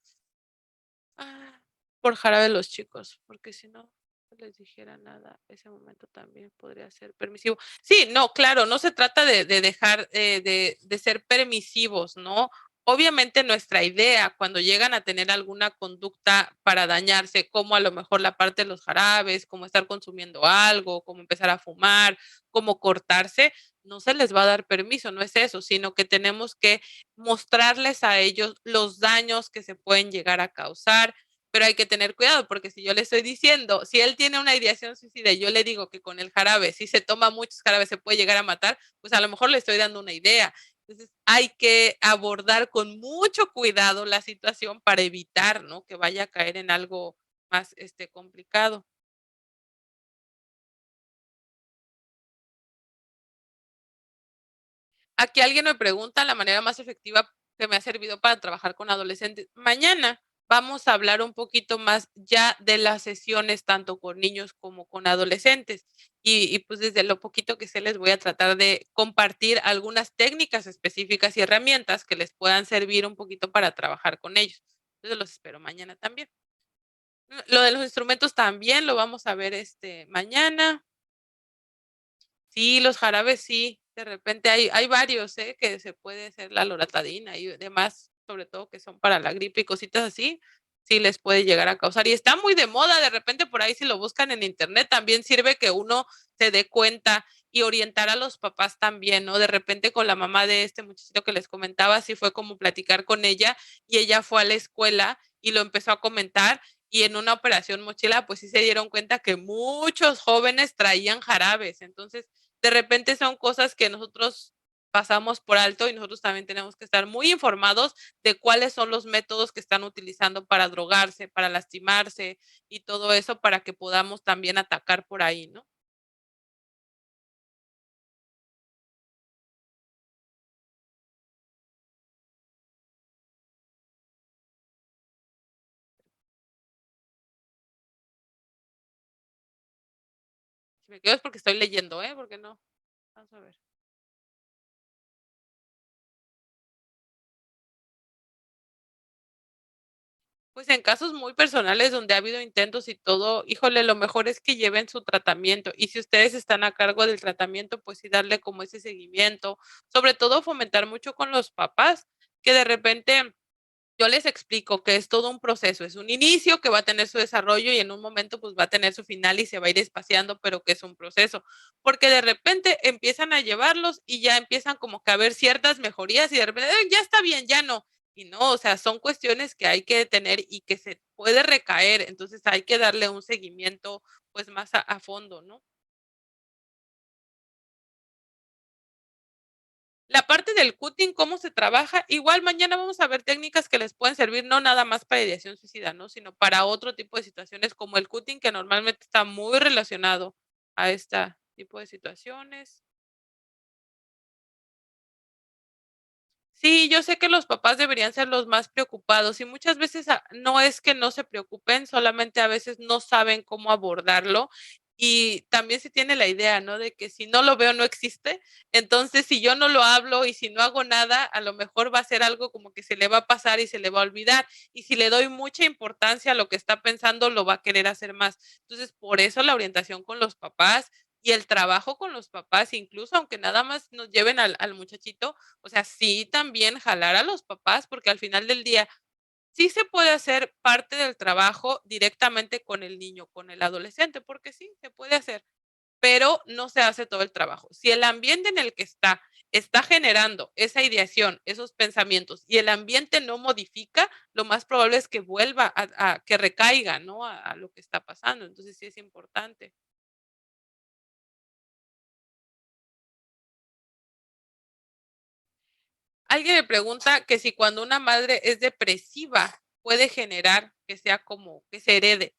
Ah, por jarabe de los chicos, porque si no les dijera nada, ese momento también podría ser permisivo. Sí, no, claro, no se trata de dejar de ser permisivos, ¿no? Obviamente nuestra idea cuando llegan a tener alguna conducta para dañarse, como a lo mejor la parte de los jarabes, como estar consumiendo algo, como empezar a fumar, como cortarse, no se les va a dar permiso, no es eso, sino que tenemos que mostrarles a ellos los daños que se pueden llegar a causar, pero hay que tener cuidado porque si yo le estoy diciendo, si él tiene una ideación suicida y yo le digo que con el jarabe, si se toma muchos jarabes se puede llegar a matar, pues a lo mejor le estoy dando una idea. Entonces hay que abordar con mucho cuidado la situación para evitar, ¿no? Que vaya a caer en algo más complicado. Aquí alguien me pregunta la manera más efectiva que me ha servido para trabajar con adolescentes. Mañana vamos a hablar un poquito más ya de las sesiones tanto con niños como con adolescentes. Pues desde lo poquito que sé les voy a tratar de compartir algunas técnicas específicas y herramientas que les puedan servir un poquito para trabajar con ellos. Entonces los espero mañana también. Lo de los instrumentos también lo vamos a ver mañana. Sí, los jarabes sí, de repente hay varios, que se puede hacer la loratadina y demás, sobre todo que son para la gripe y cositas así, sí les puede llegar a causar. Y está muy de moda, de repente por ahí si lo buscan en internet también sirve que uno se dé cuenta y orientar a los papás también, ¿no? De repente con la mamá de este muchachito que les comentaba, así fue como platicar con ella y ella fue a la escuela y lo empezó a comentar y en una operación mochila, pues sí se dieron cuenta que muchos jóvenes traían jarabes. Entonces, de repente son cosas que nosotros pasamos por alto y nosotros también tenemos que estar muy informados de cuáles son los métodos que están utilizando para drogarse, para lastimarse y todo eso para que podamos también atacar por ahí, ¿no? Si me quedo es porque estoy leyendo, ¿eh? Porque no. Vamos a ver. Pues en casos muy personales donde ha habido intentos y todo, híjole, lo mejor es que lleven su tratamiento. Y si ustedes están a cargo del tratamiento, pues sí darle como ese seguimiento. Sobre todo fomentar mucho con los papás, que de repente yo les explico que es todo un proceso, es un inicio que va a tener su desarrollo y en un momento pues va a tener su final y se va a ir espaciando, pero que es un proceso, porque de repente empiezan a llevarlos y ya empiezan como que a ver ciertas mejorías y de repente ya está bien, ya no. Y no, o sea, son cuestiones que hay que tener y que se puede recaer, entonces hay que darle un seguimiento pues más a fondo, ¿no? La parte del cutting, cómo se trabaja, igual mañana vamos a ver técnicas que les pueden servir, no nada más para ideación suicida, ¿no? Sino para otro tipo de situaciones como el cutting, que normalmente está muy relacionado a este tipo de situaciones. Sí, yo sé que los papás deberían ser los más preocupados y muchas veces no es que no se preocupen, solamente a veces no saben cómo abordarlo y también se tiene la idea, ¿no? De que si no lo veo, no existe. Entonces, si yo no lo hablo y si no hago nada, a lo mejor va a ser algo como que se le va a pasar y se le va a olvidar. Y si le doy mucha importancia a lo que está pensando, lo va a querer hacer más. Entonces, por eso la orientación con los papás y el trabajo con los papás, incluso aunque nada más nos lleven al muchachito, o sea, sí también jalar a los papás, porque al final del día sí se puede hacer parte del trabajo directamente con el niño, con el adolescente, porque sí, se puede hacer, pero no se hace todo el trabajo. Si el ambiente en el que está generando esa ideación, esos pensamientos, y el ambiente no modifica, lo más probable es que vuelva a que recaiga, ¿no? A lo que está pasando. Entonces, sí es importante. Alguien me pregunta que si cuando una madre es depresiva puede generar que sea como que se herede.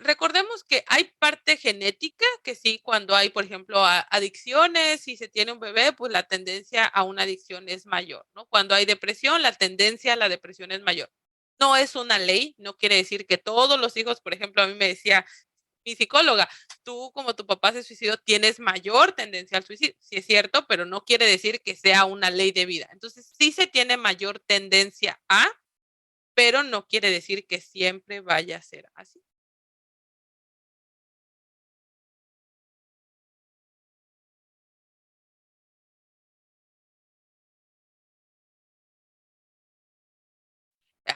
Recordemos que hay parte genética, que sí, cuando hay, por ejemplo, adicciones, si se tiene un bebé, pues la tendencia a una adicción es mayor, ¿no? Cuando hay depresión, la tendencia a la depresión es mayor. No es una ley, no quiere decir que todos los hijos, por ejemplo, a mí me decía mi psicóloga, tú como tu papá se suicidó tienes mayor tendencia al suicidio. Sí es cierto, pero no quiere decir que sea una ley de vida. Entonces, sí se tiene mayor tendencia a, pero no quiere decir que siempre vaya a ser así.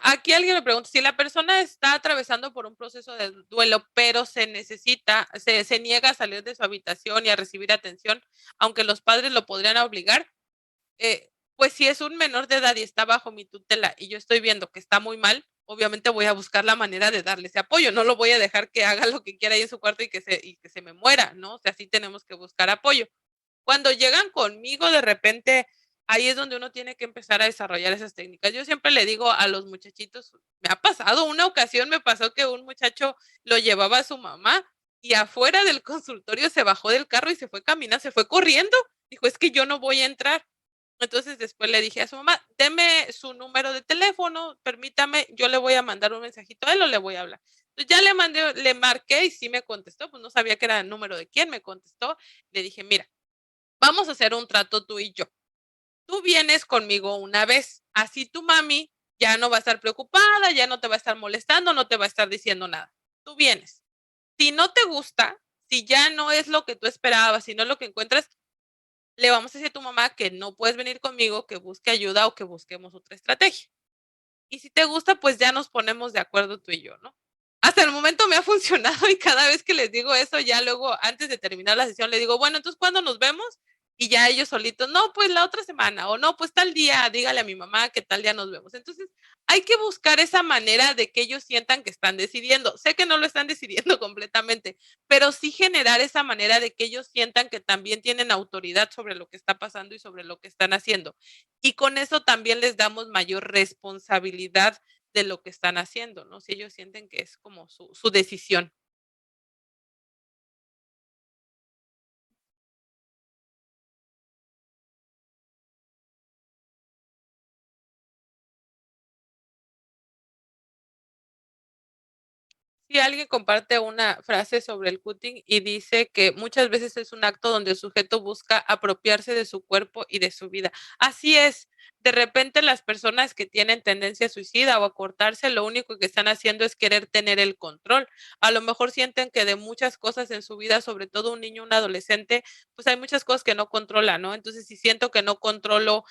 Aquí alguien me pregunta, si la persona está atravesando por un proceso de duelo, pero se niega a salir de su habitación y a recibir atención, aunque los padres lo podrían obligar, pues si es un menor de edad y está bajo mi tutela y yo estoy viendo que está muy mal, obviamente voy a buscar la manera de darle ese apoyo. No lo voy a dejar que haga lo que quiera ahí en su cuarto y que se me muera, ¿no? O sea, sí tenemos que buscar apoyo. Cuando llegan conmigo, de repente, ahí es donde uno tiene que empezar a desarrollar esas técnicas. Yo siempre le digo a los muchachitos, me ha pasado, una ocasión me pasó que un muchacho lo llevaba a su mamá y afuera del consultorio se bajó del carro y se fue caminando, se fue corriendo. Dijo, es que yo no voy a entrar. Entonces después le dije a su mamá, deme su número de teléfono, permítame, yo le voy a mandar un mensajito a él o le voy a hablar. Entonces ya le mandé, le marqué y sí me contestó, pues no sabía que era el número de quién, me contestó. Le dije, mira, vamos a hacer un trato tú y yo. Tú vienes conmigo una vez, así tu mami ya no va a estar preocupada, ya no te va a estar molestando, no te va a estar diciendo nada. Tú vienes. Si no te gusta, si ya no es lo que tú esperabas, si no es lo que encuentras, le vamos a decir a tu mamá que no puedes venir conmigo, que busque ayuda o que busquemos otra estrategia. Y si te gusta, pues ya nos ponemos de acuerdo tú y yo, ¿no? Hasta el momento me ha funcionado y cada vez que les digo eso, ya luego, antes de terminar la sesión, le digo, bueno, entonces, ¿cuándo nos vemos? Y ya ellos solitos, no, pues la otra semana, o no, pues tal día, dígale a mi mamá que tal día nos vemos. Entonces, hay que buscar esa manera de que ellos sientan que están decidiendo. Sé que no lo están decidiendo completamente, pero sí generar esa manera de que ellos sientan que también tienen autoridad sobre lo que está pasando y sobre lo que están haciendo. Y con eso también les damos mayor responsabilidad de lo que están haciendo, ¿no? Si ellos sienten que es como su decisión. Si alguien comparte una frase sobre el cutting y dice que muchas veces es un acto donde el sujeto busca apropiarse de su cuerpo y de su vida. Así es. De repente las personas que tienen tendencia suicida o a cortarse, lo único que están haciendo es querer tener el control. A lo mejor sienten que de muchas cosas en su vida, sobre todo un niño, un adolescente, pues hay muchas cosas que no controla, ¿no? Entonces, si siento que no controlo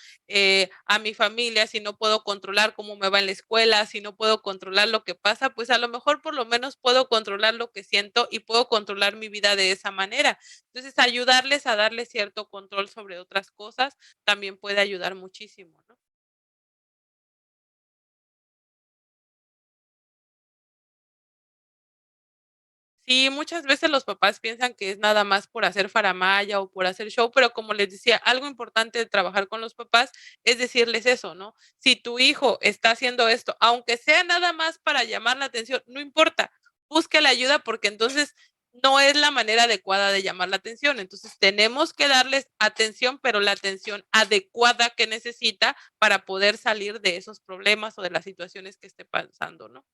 a mi familia, si no puedo controlar cómo me va en la escuela, si no puedo controlar lo que pasa, pues a lo mejor por lo menos puedo controlar lo que siento y puedo controlar mi vida de esa manera. Entonces, ayudarles a darle cierto control sobre otras cosas también puede ayudar muchísimo, ¿no? Sí, muchas veces los papás piensan que es nada más por hacer faramalla o por hacer show, pero como les decía, algo importante de trabajar con los papás es decirles eso, ¿no? Si tu hijo está haciendo esto, aunque sea nada más para llamar la atención, no importa, busque la ayuda porque entonces no es la manera adecuada de llamar la atención. Entonces tenemos que darles atención, pero la atención adecuada que necesita para poder salir de esos problemas o de las situaciones que esté pasando, ¿no?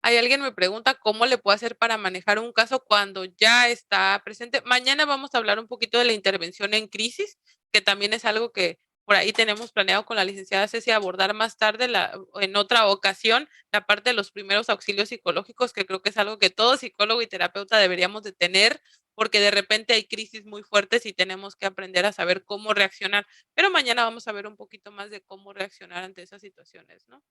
Hay alguien me pregunta cómo le puedo hacer para manejar un caso cuando ya está presente. Mañana vamos a hablar un poquito de la intervención en crisis, que también es algo que por ahí tenemos planeado con la licenciada Ceci abordar más tarde en otra ocasión, la parte de los primeros auxilios psicológicos, que creo que es algo que todo psicólogo y terapeuta deberíamos de tener, porque de repente hay crisis muy fuertes y tenemos que aprender a saber cómo reaccionar. Pero mañana vamos a ver un poquito más de cómo reaccionar ante esas situaciones, ¿no?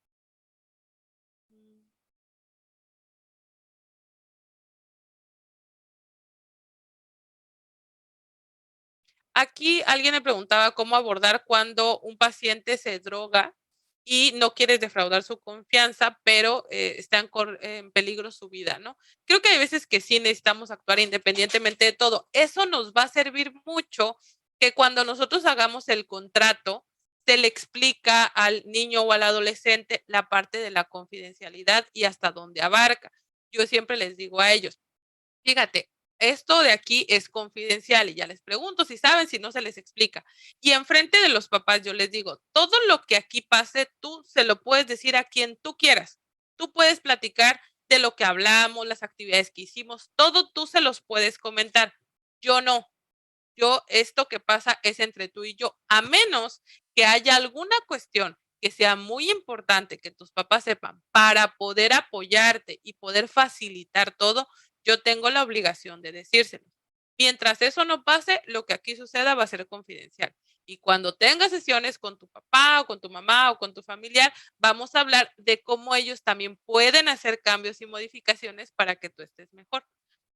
Aquí alguien me preguntaba cómo abordar cuando un paciente se droga y no quiere defraudar su confianza, pero está en peligro su vida, ¿no? Creo que hay veces que sí necesitamos actuar independientemente de todo. Eso nos va a servir mucho que cuando nosotros hagamos el contrato, se le explica al niño o al adolescente la parte de la confidencialidad y hasta dónde abarca. Yo siempre les digo a ellos, fíjate, esto de aquí es confidencial y ya les pregunto si saben, si no se les explica. Y enfrente de los papás yo les digo, todo lo que aquí pase, tú se lo puedes decir a quien tú quieras. Tú puedes platicar de lo que hablamos, las actividades que hicimos, todo tú se los puedes comentar. Yo no. Yo, esto que pasa es entre tú y yo, a menos que haya alguna cuestión que sea muy importante que tus papás sepan para poder apoyarte y poder facilitar todo, yo tengo la obligación de decírselo. Mientras eso no pase, lo que aquí suceda va a ser confidencial. Y cuando tengas sesiones con tu papá o con tu mamá o con tu familiar, vamos a hablar de cómo ellos también pueden hacer cambios y modificaciones para que tú estés mejor.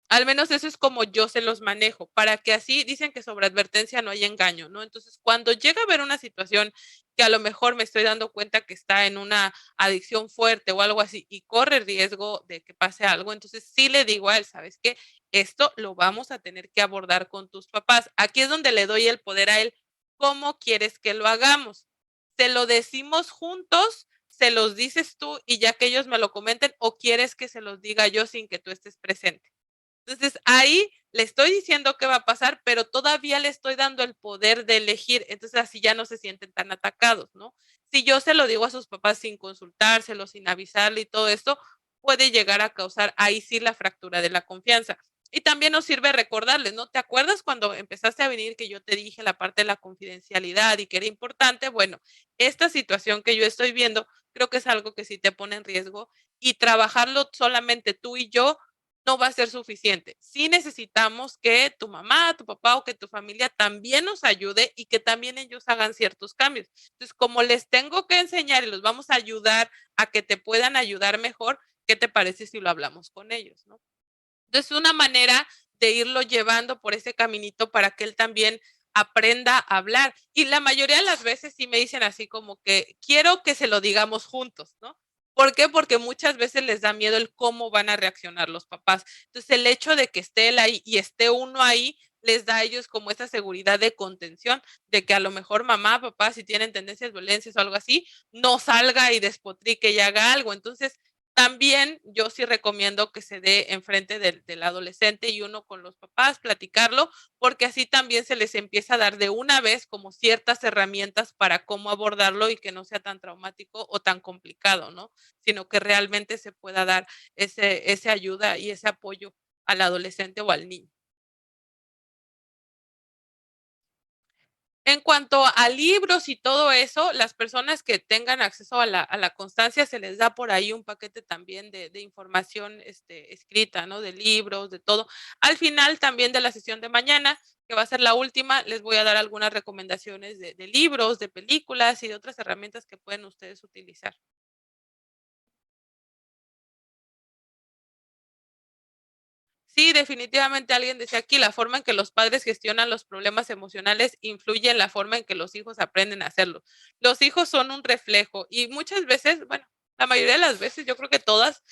Al menos eso es como yo se los manejo, para que así dicen que sobre advertencia no hay engaño, ¿no? Entonces, cuando llega a haber una situación que a lo mejor me estoy dando cuenta que está en una adicción fuerte o algo así y corre riesgo de que pase algo, entonces sí le digo a él, ¿sabes qué? Esto lo vamos a tener que abordar con tus papás. Aquí es donde le doy el poder a él. ¿Cómo quieres que lo hagamos? ¿Se lo decimos juntos? ¿Se los dices tú y ya que ellos me lo comenten o quieres que se los diga yo sin que tú estés presente? Entonces, ahí le estoy diciendo qué va a pasar, pero todavía le estoy dando el poder de elegir. Entonces, así ya no se sienten tan atacados, ¿no? Si yo se lo digo a sus papás sin consultárselo, sin avisarle y todo esto, puede llegar a causar ahí sí la fractura de la confianza. Y también nos sirve recordarles, ¿no? ¿Te acuerdas cuando empezaste a venir que yo te dije la parte de la confidencialidad y que era importante? Bueno, esta situación que yo estoy viendo, creo que es algo que sí te pone en riesgo y trabajarlo solamente tú y yo no va a ser suficiente. Sí necesitamos que tu mamá, tu papá o que tu familia también nos ayude y que también ellos hagan ciertos cambios. Entonces, como les tengo que enseñar y los vamos a ayudar a que te puedan ayudar mejor, ¿qué te parece si lo hablamos con ellos, no? Entonces, una manera de irlo llevando por ese caminito para que él también aprenda a hablar. Y la mayoría de las veces sí me dicen así como que quiero que se lo digamos juntos, ¿no? ¿Por qué? Porque muchas veces les da miedo el cómo van a reaccionar los papás. Entonces, el hecho de que esté él ahí y esté uno ahí, les da a ellos como esa seguridad de contención, de que a lo mejor mamá, papá, si tienen tendencias violencias o algo así, no salga y despotrique y haga algo. Entonces, también yo sí recomiendo que se dé enfrente del adolescente y uno con los papás, platicarlo, porque así también se les empieza a dar de una vez como ciertas herramientas para cómo abordarlo y que no sea tan traumático o tan complicado, ¿no? Sino que realmente se pueda dar ese ayuda y ese apoyo al adolescente o al niño. En cuanto a libros y todo eso, las personas que tengan acceso a la constancia, se les da por ahí un paquete también de información, escrita, ¿no? De libros, de todo. Al final también de la sesión de mañana, que va a ser la última, les voy a dar algunas recomendaciones de libros, de películas y de otras herramientas que pueden ustedes utilizar. Sí, definitivamente alguien decía aquí, la forma en que los padres gestionan los problemas emocionales influye en la forma en que los hijos aprenden a hacerlo. Los hijos son un reflejo y muchas veces, bueno, la mayoría de las veces, yo creo que todas,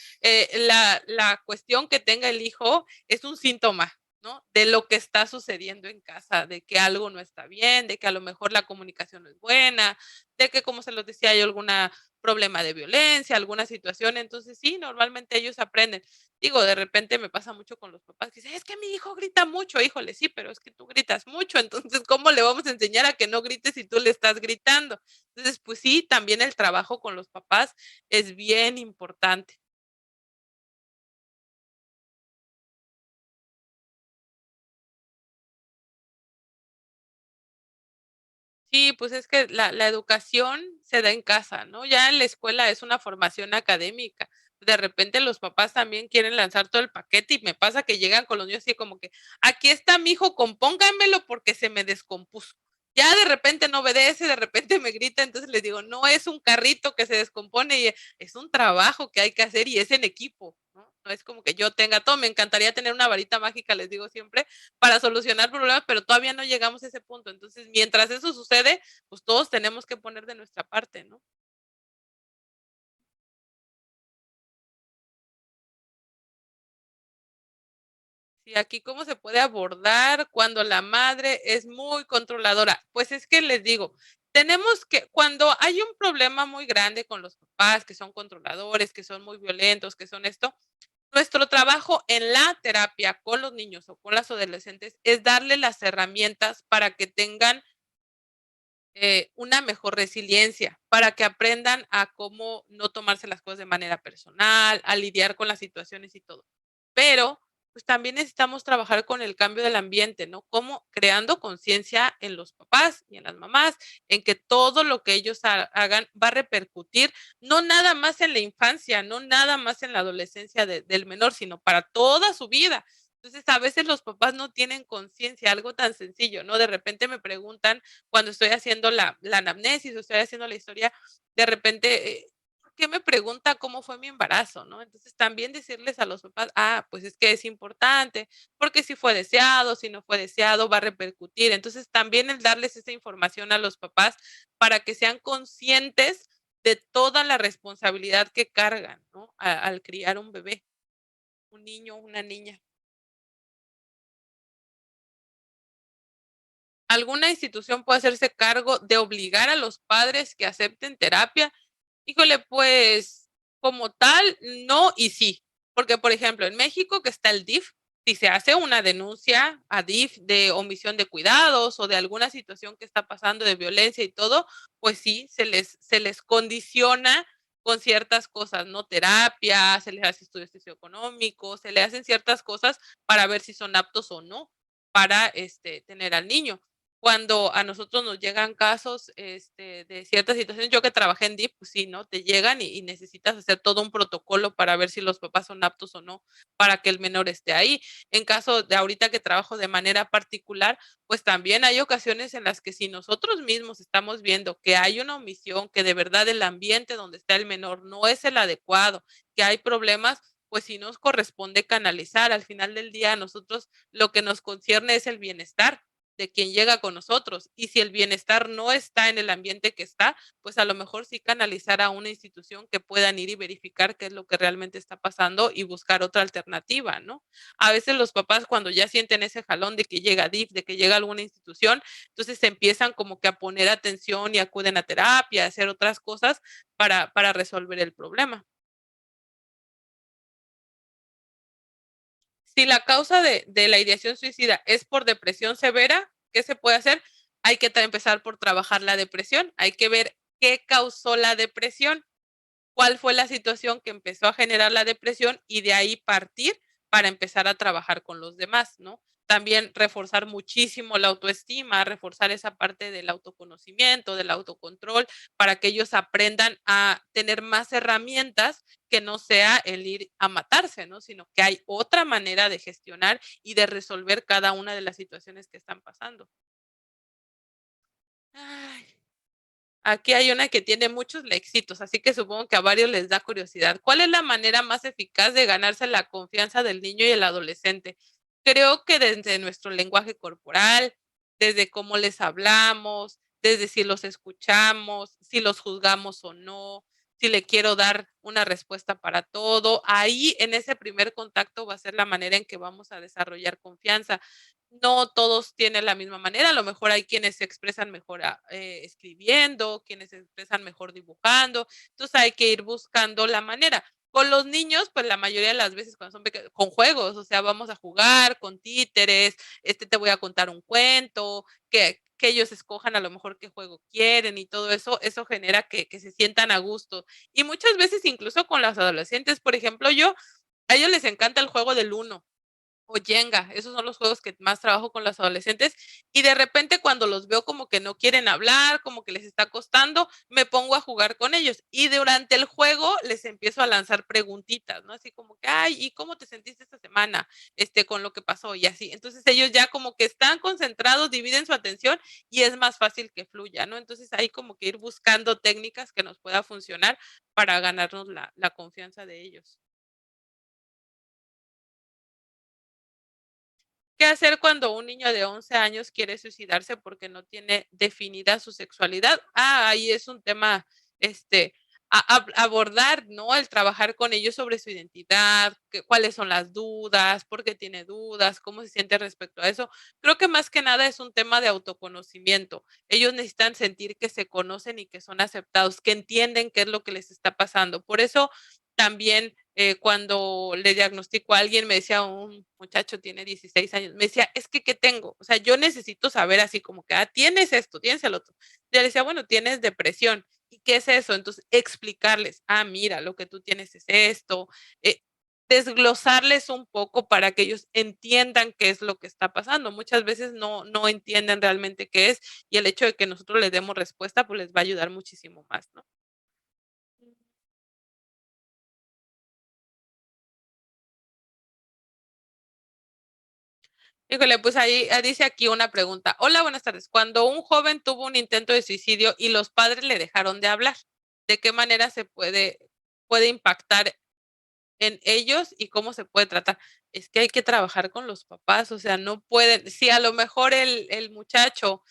la cuestión que tenga el hijo es un síntoma, ¿no? De lo que está sucediendo en casa, de que algo no está bien, de que a lo mejor la comunicación no es buena, de que, como se los decía, hay alguna problema de violencia, alguna situación. Entonces, sí, normalmente ellos aprenden. Digo, de repente me pasa mucho con los papás que dicen: "Es que mi hijo grita mucho". Híjole, sí, pero es que tú gritas mucho, entonces, ¿cómo le vamos a enseñar a que no grite si tú le estás gritando? Entonces, pues sí, también el trabajo con los papás es bien importante. Sí, pues es que la educación se da en casa, ¿no? Ya en la escuela es una formación académica. De repente los papás también quieren lanzar todo el paquete y me pasa que llegan con los niños así como que, aquí está mi hijo, compónganmelo porque se me descompuso. Ya de repente no obedece, de repente me grita, entonces les digo, no es un carrito que se descompone, es un trabajo que hay que hacer y es en equipo, ¿no? No es como que yo tenga todo, me encantaría tener una varita mágica, les digo siempre, para solucionar problemas, pero todavía no llegamos a ese punto. Entonces, mientras eso sucede, pues todos tenemos que poner de nuestra parte, ¿no? Sí, aquí cómo se puede abordar cuando la madre es muy controladora. Pues es que les digo, tenemos que, cuando hay un problema muy grande con los papás que son controladores, que son muy violentos, que son esto, nuestro trabajo en la terapia con los niños o con las adolescentes es darle las herramientas para que tengan una mejor resiliencia, para que aprendan a cómo no tomarse las cosas de manera personal, a lidiar con las situaciones y todo. Pero, pues también necesitamos trabajar con el cambio del ambiente, ¿no? Como creando conciencia en los papás y en las mamás, en que todo lo que ellos hagan va a repercutir, no nada más en la infancia, no nada más en la adolescencia del menor, sino para toda su vida. Entonces, a veces los papás no tienen conciencia, algo tan sencillo, ¿no? De repente me preguntan cuando estoy haciendo la anamnesis o estoy haciendo la historia, de repente, ¿por qué me pregunta cómo fue mi embarazo, no? Entonces, también decirles a los papás, pues es que es importante, porque si fue deseado, si no fue deseado, va a repercutir. Entonces, también el darles esa información a los papás para que sean conscientes de toda la responsabilidad que cargan, ¿no? Al criar un bebé, un niño, una niña. ¿Alguna institución puede hacerse cargo de obligar a los padres que acepten terapia? Híjole, pues, como tal, no y sí. Porque, por ejemplo, en México, que está el DIF, si se hace una denuncia a DIF de omisión de cuidados o de alguna situación que está pasando de violencia y todo, pues sí, se les condiciona con ciertas cosas, ¿no? Terapia, se les hace estudios socioeconómicos, se le hacen ciertas cosas para ver si son aptos o no para tener al niño. Cuando a nosotros nos llegan casos, de ciertas situaciones, yo que trabajé en DIF, pues sí, ¿no? Te llegan y necesitas hacer todo un protocolo para ver si los papás son aptos o no para que el menor esté ahí. En caso de ahorita que trabajo de manera particular, pues también hay ocasiones en las que si nosotros mismos estamos viendo que hay una omisión, que de verdad el ambiente donde está el menor no es el adecuado, que hay problemas, pues sí nos corresponde canalizar. Al final del día, a nosotros lo que nos concierne es el bienestar de quien llega con nosotros. Y si el bienestar no está en el ambiente que está, pues a lo mejor sí canalizar a una institución que puedan ir y verificar qué es lo que realmente está pasando y buscar otra alternativa, ¿no? A veces los papás cuando ya sienten ese jalón de que llega DIF, de que llega alguna institución, entonces se empiezan como que a poner atención y acuden a terapia, a hacer otras cosas para resolver el problema. Si la causa de la ideación suicida es por depresión severa, ¿qué se puede hacer? Hay que empezar por trabajar la depresión. Hay que ver qué causó la depresión, cuál fue la situación que empezó a generar la depresión y de ahí partir para empezar a trabajar con los demás, ¿no? También reforzar muchísimo la autoestima, reforzar esa parte del autoconocimiento, del autocontrol, para que ellos aprendan a tener más herramientas que no sea el ir a matarse, ¿no? Sino que hay otra manera de gestionar y de resolver cada una de las situaciones que están pasando. Ay, aquí hay una que tiene muchos éxitos, así que supongo que a varios les da curiosidad. ¿Cuál es la manera más eficaz de ganarse la confianza del niño y el adolescente? Creo que desde nuestro lenguaje corporal, desde cómo les hablamos, desde si los escuchamos, si los juzgamos o no, si le quiero dar una respuesta para todo. Ahí en ese primer contacto va a ser la manera en que vamos a desarrollar confianza. No todos tienen la misma manera, a lo mejor hay quienes se expresan mejor escribiendo, quienes se expresan mejor dibujando, entonces hay que ir buscando la manera. Con los niños, pues la mayoría de las veces cuando son pequeños, con juegos, o sea, vamos a jugar con títeres, te voy a contar un cuento, que ellos escojan a lo mejor qué juego quieren y todo eso, eso genera que se sientan a gusto. Y muchas veces incluso con las adolescentes, por ejemplo, a ellos les encanta el juego del uno o Jenga, esos son los juegos que más trabajo con los adolescentes, y de repente cuando los veo como que no quieren hablar, como que les está costando, me pongo a jugar con ellos, y durante el juego les empiezo a lanzar preguntitas, ¿no? Así como que: "Ay, ¿y cómo te sentiste esta semana, con lo que pasó?", y así. Entonces, ellos ya como que están concentrados, dividen su atención y es más fácil que fluya, ¿no? Entonces, hay como que ir buscando técnicas que nos pueda funcionar para ganarnos la confianza de ellos. ¿Qué hacer cuando un niño de 11 años quiere suicidarse porque no tiene definida su sexualidad? Ahí es un tema, este, abordar, ¿no? El trabajar con ellos sobre su identidad, cuáles son las dudas, por qué tiene dudas, cómo se siente respecto a eso. Creo que más que nada es un tema de autoconocimiento. Ellos necesitan sentir que se conocen y que son aceptados, que entienden qué es lo que les está pasando. Por eso también cuando le diagnostico a alguien, me decía un muchacho, tiene 16 años, me decía, es que, ¿qué tengo? O sea, yo necesito saber así como que, tienes esto, tienes el otro. Yo le decía, bueno, tienes depresión. ¿Y qué es eso? Entonces, explicarles, mira, lo que tú tienes es esto, desglosarles un poco para que ellos entiendan qué es lo que está pasando. Muchas veces no entienden realmente qué es y el hecho de que nosotros les demos respuesta, pues les va a ayudar muchísimo más, ¿no? Híjole, pues ahí dice aquí una pregunta. Hola, buenas tardes. Cuando un joven tuvo un intento de suicidio y los padres le dejaron de hablar, ¿de qué manera puede impactar en ellos y cómo se puede tratar? Es que hay que trabajar con los papás, o sea, no pueden, si a lo mejor el muchacho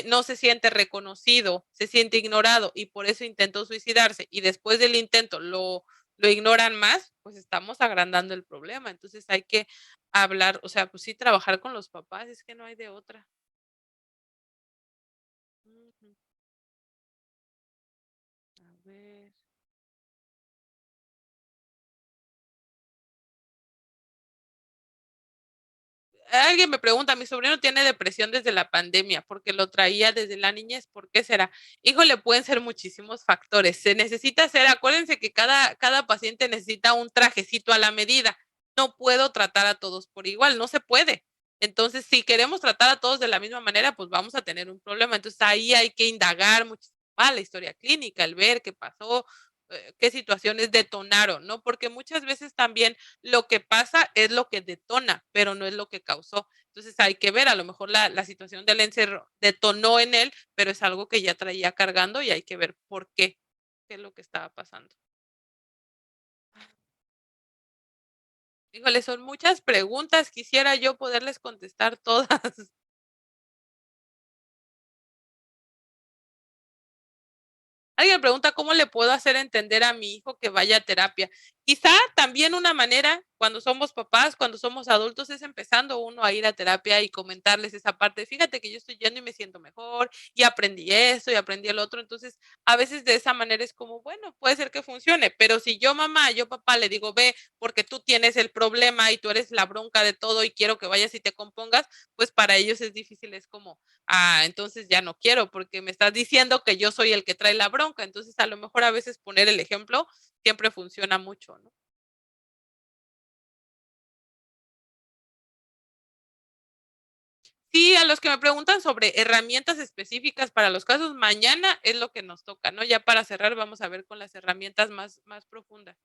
no se siente reconocido, se siente ignorado y por eso intentó suicidarse y después del intento lo ignoran más, pues estamos agrandando el problema. Entonces hay que hablar, o sea, pues sí, trabajar con los papás, es que no hay de otra. Ujú. A ver. Alguien me pregunta, mi sobrino tiene depresión desde la pandemia porque lo traía desde la niñez, ¿por qué será? Híjole, pueden ser muchísimos factores. Se necesita hacer, acuérdense que cada paciente necesita un trajecito a la medida. No puedo tratar a todos por igual, no se puede. Entonces, si queremos tratar a todos de la misma manera, pues vamos a tener un problema. Entonces, ahí hay que indagar muchísimo más la historia clínica, el ver qué pasó, qué situaciones detonaron, ¿no? Porque muchas veces también lo que pasa es lo que detona, pero no es lo que causó. Entonces hay que ver, a lo mejor la situación del encerro detonó en él, pero es algo que ya traía cargando y hay que ver por qué es lo que estaba pasando. Híjole, son muchas preguntas, quisiera yo poderles contestar todas. Alguien me pregunta cómo le puedo hacer entender a mi hijo que vaya a terapia. Quizá también una manera, cuando somos papás, cuando somos adultos, es empezando uno a ir a terapia y comentarles esa parte. Fíjate que yo estoy yendo y me siento mejor y aprendí esto y aprendí el otro. Entonces, a veces de esa manera es como, bueno, puede ser que funcione, pero si yo mamá, yo papá le digo, ve, porque tú tienes el problema y tú eres la bronca de todo y quiero que vayas y te compongas, pues para ellos es difícil, es como, entonces ya no quiero porque me estás diciendo que yo soy el que trae la bronca. Entonces, a lo mejor a veces poner el ejemplo siempre funciona mucho, ¿no? Sí, a los que me preguntan sobre herramientas específicas para los casos, mañana es lo que nos toca, ¿no? Ya para cerrar, vamos a ver con las herramientas más profundas.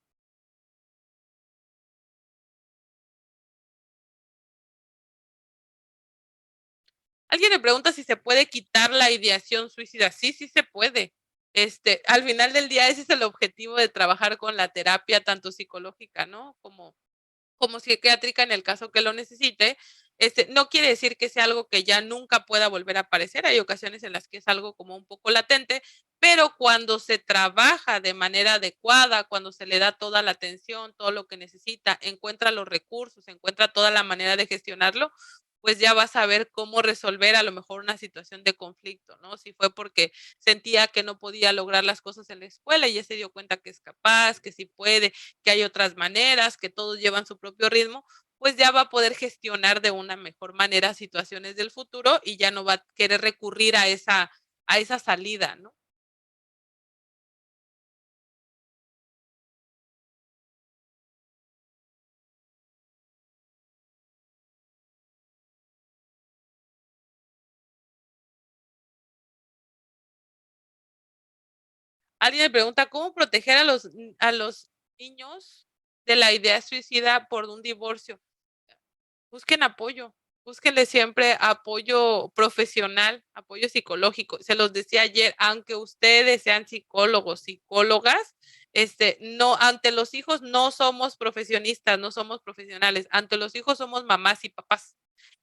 Alguien me pregunta si se puede quitar la ideación suicida. Sí, sí se puede. Al final del día, ese es el objetivo de trabajar con la terapia, tanto psicológica, ¿no? Como psiquiátrica en el caso que lo necesite, no quiere decir que sea algo que ya nunca pueda volver a aparecer. Hay ocasiones en las que es algo como un poco latente, pero cuando se trabaja de manera adecuada, cuando se le da toda la atención, todo lo que necesita, encuentra los recursos, encuentra toda la manera de gestionarlo, pues ya vas a ver cómo resolver a lo mejor una situación de conflicto, ¿no? Si fue porque sentía que no podía lograr las cosas en la escuela y ya se dio cuenta que es capaz, que sí puede, que hay otras maneras, que todos llevan su propio ritmo, pues ya va a poder gestionar de una mejor manera situaciones del futuro y ya no va a querer recurrir a esa salida, ¿no? Alguien me pregunta, ¿cómo proteger a los niños de la idea suicida por un divorcio? Busquen apoyo, búsquenle siempre apoyo profesional, apoyo psicológico. Se los decía ayer, aunque ustedes sean psicólogos, psicólogas, no, ante los hijos no somos profesionistas, no somos profesionales, ante los hijos somos mamás y papás.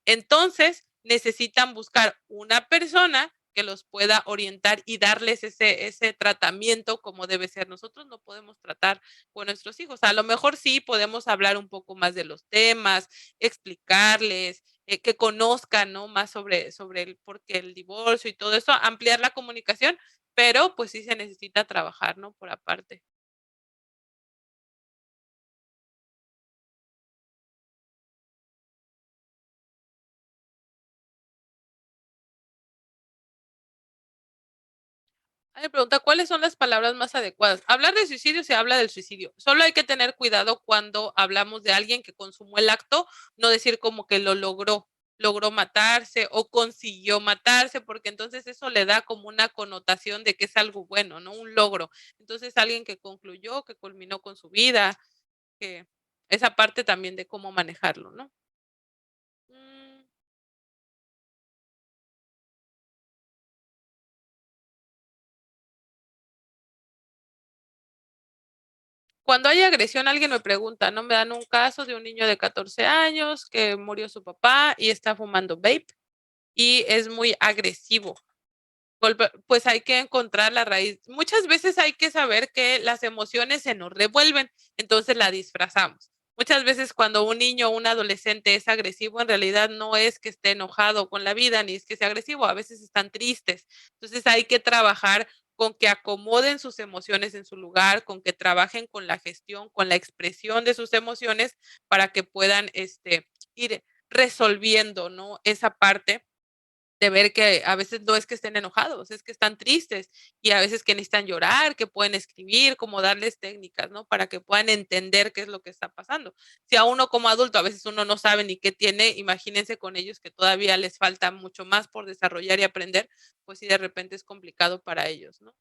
Entonces, necesitan buscar una persona que los pueda orientar y darles ese tratamiento como debe ser. Nosotros no podemos tratar con nuestros hijos. A lo mejor sí podemos hablar un poco más de los temas, explicarles, que conozcan, ¿no? Más sobre el por qué el divorcio y todo eso, ampliar la comunicación, pero pues sí se necesita trabajar, ¿no? Por aparte. Me pregunta, ¿cuáles son las palabras más adecuadas? Hablar de suicidio se habla del suicidio. Solo hay que tener cuidado cuando hablamos de alguien que consumó el acto, no decir como que lo logró matarse o consiguió matarse, porque entonces eso le da como una connotación de que es algo bueno, ¿no? Un logro. Entonces alguien que concluyó, que culminó con su vida, que esa parte también de cómo manejarlo, ¿no? Mm, Cuando hay agresión, alguien me pregunta, ¿no? Me dan un caso de un niño de 14 años que murió su papá y está fumando vape y es muy agresivo. Pues hay que encontrar la raíz. Muchas veces hay que saber que las emociones se nos revuelven, entonces la disfrazamos. Muchas veces cuando un niño o un adolescente es agresivo, en realidad no es que esté enojado con la vida ni es que sea agresivo, a veces están tristes. Entonces hay que trabajar con que acomoden sus emociones en su lugar, con que trabajen con la gestión, con la expresión de sus emociones para que puedan ir resolviendo, ¿no? Esa parte de ver que a veces no es que estén enojados, es que están tristes y a veces que necesitan llorar, que pueden escribir, como darles técnicas, ¿no? Para que puedan entender qué es lo que está pasando. Si a uno como adulto a veces uno no sabe ni qué tiene, imagínense con ellos que todavía les falta mucho más por desarrollar y aprender, pues sí de repente es complicado para ellos, ¿no?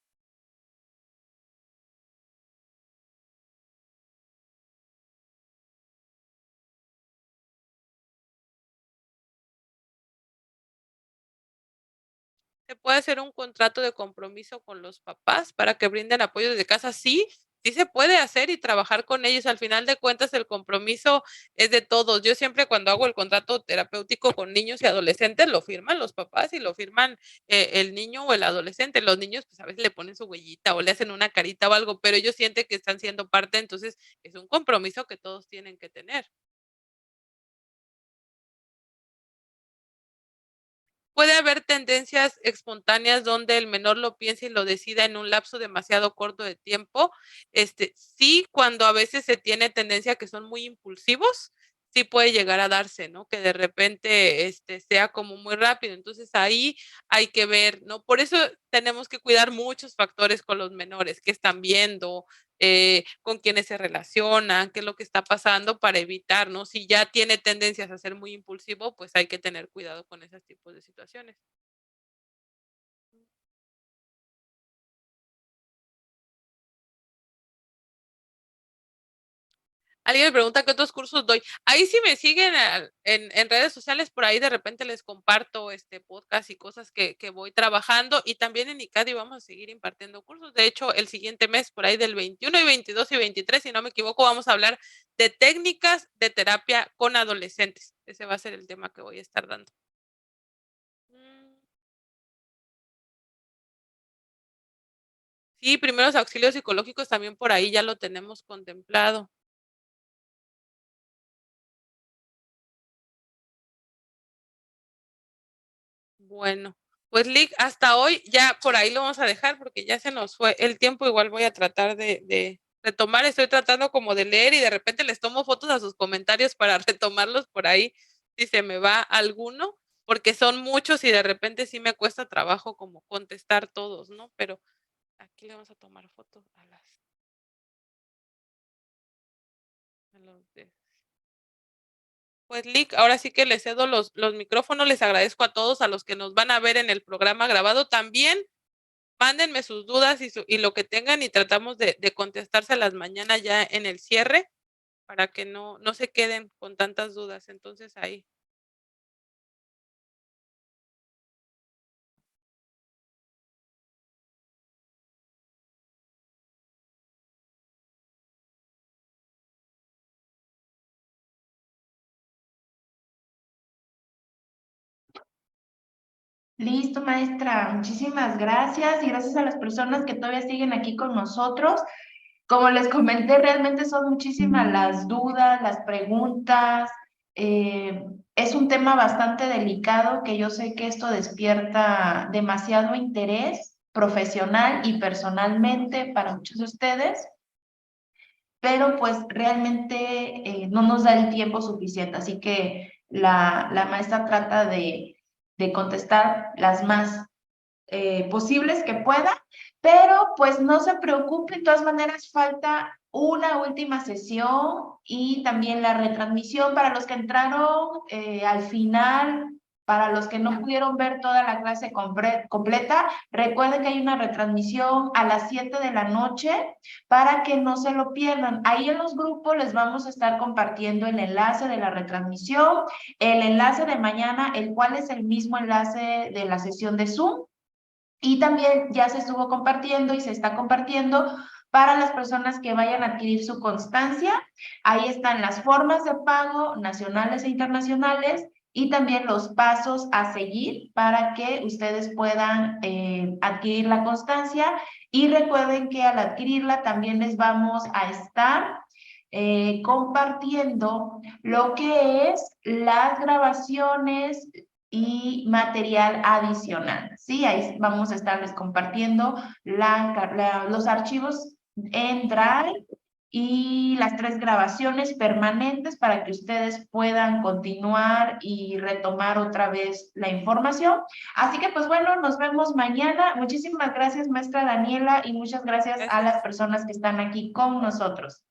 ¿Se puede hacer un contrato de compromiso con los papás para que brinden apoyo desde casa? Sí, sí se puede hacer y trabajar con ellos. Al final de cuentas, el compromiso es de todos. Yo siempre cuando hago el contrato terapéutico con niños y adolescentes, lo firman los papás y lo firman el niño o el adolescente. Los niños, pues a veces le ponen su huellita o le hacen una carita o algo, pero ellos sienten que están siendo parte, entonces es un compromiso que todos tienen que tener. Puede haber tendencias espontáneas donde el menor lo piense y lo decida en un lapso demasiado corto de tiempo. Sí, cuando a veces se tiene tendencia que son muy impulsivos, sí puede llegar a darse, ¿no? Que de repente, sea como muy rápido. Entonces ahí hay que ver, ¿no? Por eso tenemos que cuidar muchos factores con los menores, qué están viendo, con quiénes se relacionan, qué es lo que está pasando para evitar, ¿no? Si ya tiene tendencias a ser muy impulsivo, pues hay que tener cuidado con esos tipos de situaciones. Alguien me pregunta qué otros cursos doy. Ahí sí me siguen en redes sociales, por ahí de repente les comparto este podcast y cosas que voy trabajando. Y también en ICADI vamos a seguir impartiendo cursos. De hecho, el siguiente mes, por ahí del 21 y 22 y 23, si no me equivoco, vamos a hablar de técnicas de terapia con adolescentes. Ese va a ser el tema que voy a estar dando. Mm, Sí, primeros auxilios psicológicos también por ahí ya lo tenemos contemplado. Bueno, pues Lick, hasta hoy ya por ahí lo vamos a dejar porque ya se nos fue el tiempo. Igual voy a tratar de retomar. Estoy tratando como de leer y de repente les tomo fotos a sus comentarios para retomarlos por ahí si se me va alguno, porque son muchos y de repente sí me cuesta trabajo como contestar todos, ¿no? Pero aquí le vamos a tomar fotos a los de... Pues Lick, ahora sí que les cedo los micrófonos, les agradezco a todos, a los que nos van a ver en el programa grabado también. mándenme sus dudas y lo que tengan y tratamos de contestárselas mañana ya en el cierre para que no se queden con tantas dudas. Entonces ahí. Listo, maestra. Muchísimas gracias y gracias a las personas que todavía siguen aquí con nosotros. Como les comenté, realmente son muchísimas las dudas, las preguntas. Es un tema bastante delicado que yo sé que esto despierta demasiado interés profesional y personalmente para muchos de ustedes, pero pues realmente no nos da el tiempo suficiente. Así que la maestra trata de contestar las más posibles que pueda, pero pues no se preocupe, de todas maneras falta una última sesión y también la retransmisión para los que entraron al final, para los que no pudieron ver toda la clase completa, recuerden que hay una retransmisión a las 7 de la noche para que no se lo pierdan. Ahí en los grupos les vamos a estar compartiendo el enlace de la retransmisión, el enlace de mañana, el cual es el mismo enlace de la sesión de Zoom. Y también ya se estuvo compartiendo y se está compartiendo para las personas que vayan a adquirir su constancia. Ahí están las formas de pago nacionales e internacionales y también los pasos a seguir para que ustedes puedan adquirir la constancia. Y recuerden que al adquirirla también les vamos a estar compartiendo lo que es las grabaciones y material adicional, ¿sí? Ahí vamos a estarles compartiendo los archivos en Drive y las 3 grabaciones permanentes para que ustedes puedan continuar y retomar otra vez la información. Así que pues bueno, nos vemos mañana. Muchísimas gracias, maestra Daniela, y muchas gracias a las personas que están aquí con nosotros.